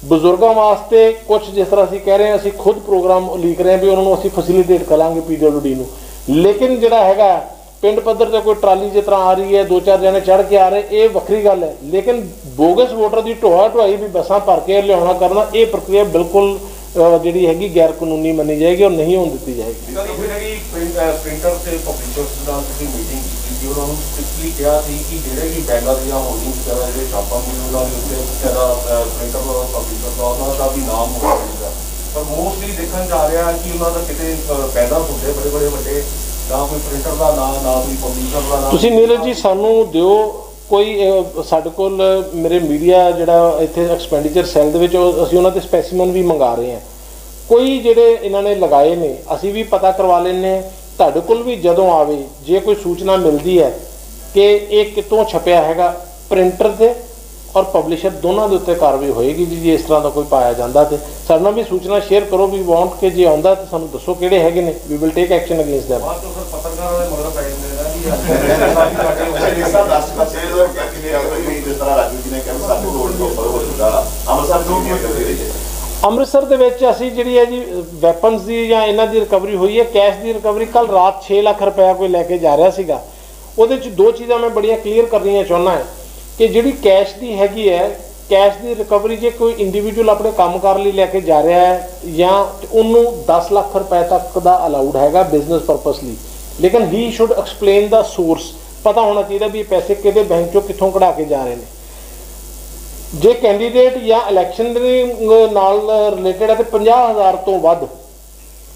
बजुर्गों वास्ते कुछ जिस तरह असीं कह रहे हैं, असीं खुद प्रोग्राम लीक रहे हैं भी उन्होंने असीं फैसिलिटेट करांगे PWD नूं, लेकिन जिहड़ा हैगा पिंड पद्धर ते कोई ट्राली जिस तरह आ रही है, 2-4 जने चढ़ के आ रहे, ये वक्री गल है। लेकिन बोगस वोटर की ढोआ ढुआई भी बसां भर के लियाउणा करना, ये प्रक्रिया बिल्कुल जिहड़ी हैगी गैर कानूनी मनी जाएगी और नहीं होने दी जाएगी। प्रिंटर से पब्लिशर्स नाल तुसीं मीटिंग कीती सी, उन्होंने स्ट्रिक्टली कहा सी कि जिहड़े भी बैनर या होर्डिंग्स वगैरह जिहड़े छापां मिलूगा उसके वगैरह प्रिंटर और पब्लिशर का भी नाम होना चाहिए, पर मोस्टली देखण जा रहा है कि उन्होंने किते बैनर होंदे बड़े बड़े वड्डे, ना कोई प्रिंटर का नाम, ना कोई पब्लिशर का नाम। तुसीं नीरज जी सानू दिओ कोई साडे कोल मेरे मीडिया जिहड़ा इत्थे एक्सपेंडिचर सैल दे विच असीं उन्हां दे स्पैसीमन भी मंगा रहे हैं, कोई जिहड़े इन्हां ने लगाए ने असीं भी पता करवा लैंदे हां। तुहाडे कोल भी जदों आवे जे कोई सूचना मिलती है कि ये कितों छपिया हैगा, प्रिंटर ते और पब्लिशर दोनों के उत्ते कार्रवाई होएगी जी। इस तरह का कोई पाया जाता तो साडे नाल भी सूचना शेयर करो भी वांट के जे आउंदा तो सानूं दसो किहड़े हैगे ने, we will take action against them. Amritsar ਦੇ ਵਿੱਚ ਅਸੀਂ ਜਿਹੜੀ ਹੈ ਜੀ ਵੈਪਨਸ ਦੀ ਜਾਂ ਇਹਨਾਂ ਦੀ ਰਿਕਵਰੀ ਹੋਈ ਹੈ। ਕੈਸ਼ ਦੀ ਰਿਕਵਰੀ ਕੱਲ ਰਾਤ 6 ਲੱਖ ਰੁਪਇਆ ਕੋਈ ਲੈ ਕੇ ਜਾ ਰਿਹਾ ਸੀਗਾ। ਉਹਦੇ 'ਚ ਦੋ ਚੀਜ਼ਾਂ ਮੈਂ ਬੜੀਆਂ ਕਲੀਅਰ ਕਰਨੀਆਂ ਚਾਹੁੰਦਾ ਹਾਂ कि जिहड़ी कैश की हैगी है, कैश की रिकवरी जे कोई इंडिविजुअल अपने कामकार लिए लैके जा रहा है या उन्होंने 10 लाख रुपए तक का अलाउड हैगा बिजनेस पर्पस ली, लेकिन he should explain the source, पता होना चाहिए भी पैसे किहड़े बैंक चों कित्थों कढ़ा के जा रहे हैं। जे कैंडीडेट या इलैक्शन नाल रिलेटेड है तो 50,000 तो वध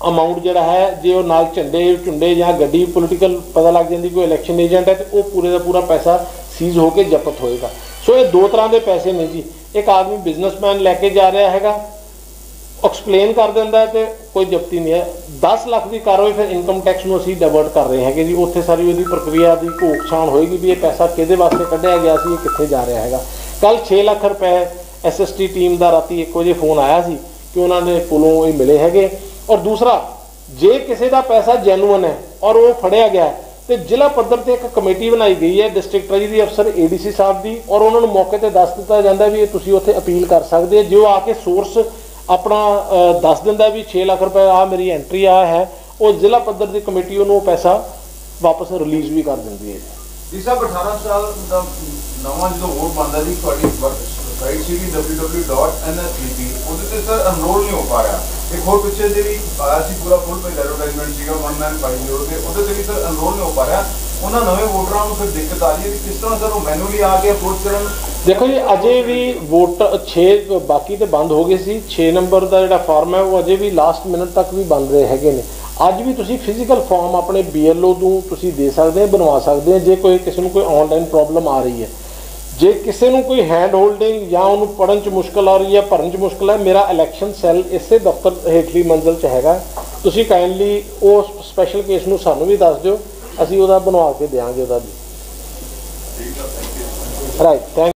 अमाउंट जिहड़ा है जे वो नाल झंडे झुंडे या गड्डी पोलिटिकल पता लग जाती कोई इलैक्शन एजेंट है तो वो पूरे का पूरा पैसा सीज होकर जब्त होएगा। सो ये दो तरह के पैसे ने जी, एक आदमी बिजनेसमैन लैके जा रहा हैगा, एक्सप्लेन कर दिंदा है तो कोई जब्ती नहीं है। 10 लाख की कार्रवाई फिर इनकम टैक्स में असीं डाइवर्ट कर रहे हैं जी, उत्थे सारी वो प्रक्रिया की घोख छाण होएगी भी ये पैसा किहदे वास्ते कढ़िया गया सी, कित्थे जा रहा हैगा। कल 6 लाख रुपए SST टीम का राती 1 बजे फोन आया सी कि उन्होंने कोलों ये मिले हैगे। और दूसरा जे किसी का पैसा जैनुअन है और वो फड़िया गया तो जिला पद्धर से एक कमेटी बनाई गई है डिस्ट्रिक्ट ट्रेजरी अफसर ADC साहब की, और उन्होंने मौके पर दस दिता जाता भी तुसीं उत्थे अपील कर सकते जो आके सोर्स अपना दस दिंदा भी 6 लाख रुपए आ मेरी एंट्री आ है, और जिला पद्धर की कमेटी उन्होंने पैसा वापस रिलीज़ भी कर देंदी है। जी साहब 18 साल का नवा जो वोट बनता जी साइट सी www.nsdp ਉਹਦੇ ਸਰ ਅਨਰੋਲ ਨਹੀਂ ਹੋ ਪਾ ਰਿਹਾ। एक होर पिछे जे भी आया सी पूरा फुल पेज एडवर्टाइजमेंट सीगा 1950 ਤੇ ਉਹਦੇ ਤੇ ਵੀ ਸਰ ਅਨਰੋਲ नहीं हो पा रहा। ਉਹਨਾਂ ਨਵੇਂ ਵੋਟਰਾਂ ਨੂੰ ਫਿਰ ਦਿੱਕਤ ਆ ਰਹੀ ਹੈ ਕਿ ਕਿਸ ਤਰ੍ਹਾਂ ਸਰ ਉਹ ਮੈਨੂਅਲੀ ਆ ਕੇ ਅਪਰੋਚ ਕਰਨ। देखो जी अजे भी वोट 6 बाकी तो बंद हो गए सी, 6 नंबर का जो फॉर्म है वो अजे भी लास्ट मिनट तक भी बन रहे हैगे ने। अज भी तुसी फिजिकल फॉर्म अपने BLO ਤੋਂ तुसी दे सकते हैं, बनवा सकते हैं। जे कोई किसी को कोई ऑनलाइन प्रॉब्लम आ रही है, जे किसी को कोई हैंड होल्डिंग या उन्होंने पढ़न च मुश्किल आ रही है, भरन च मुश्किल है, मेरा इलैक्शन सैल इसे दफ्तर हेठली मंजिल च हैगा। तुसी काइंडली वो स्पैशल केस नूं सानूं भी दस दिओ, असीं उहदा बनवा के देंगे उहदा भी। Right, thank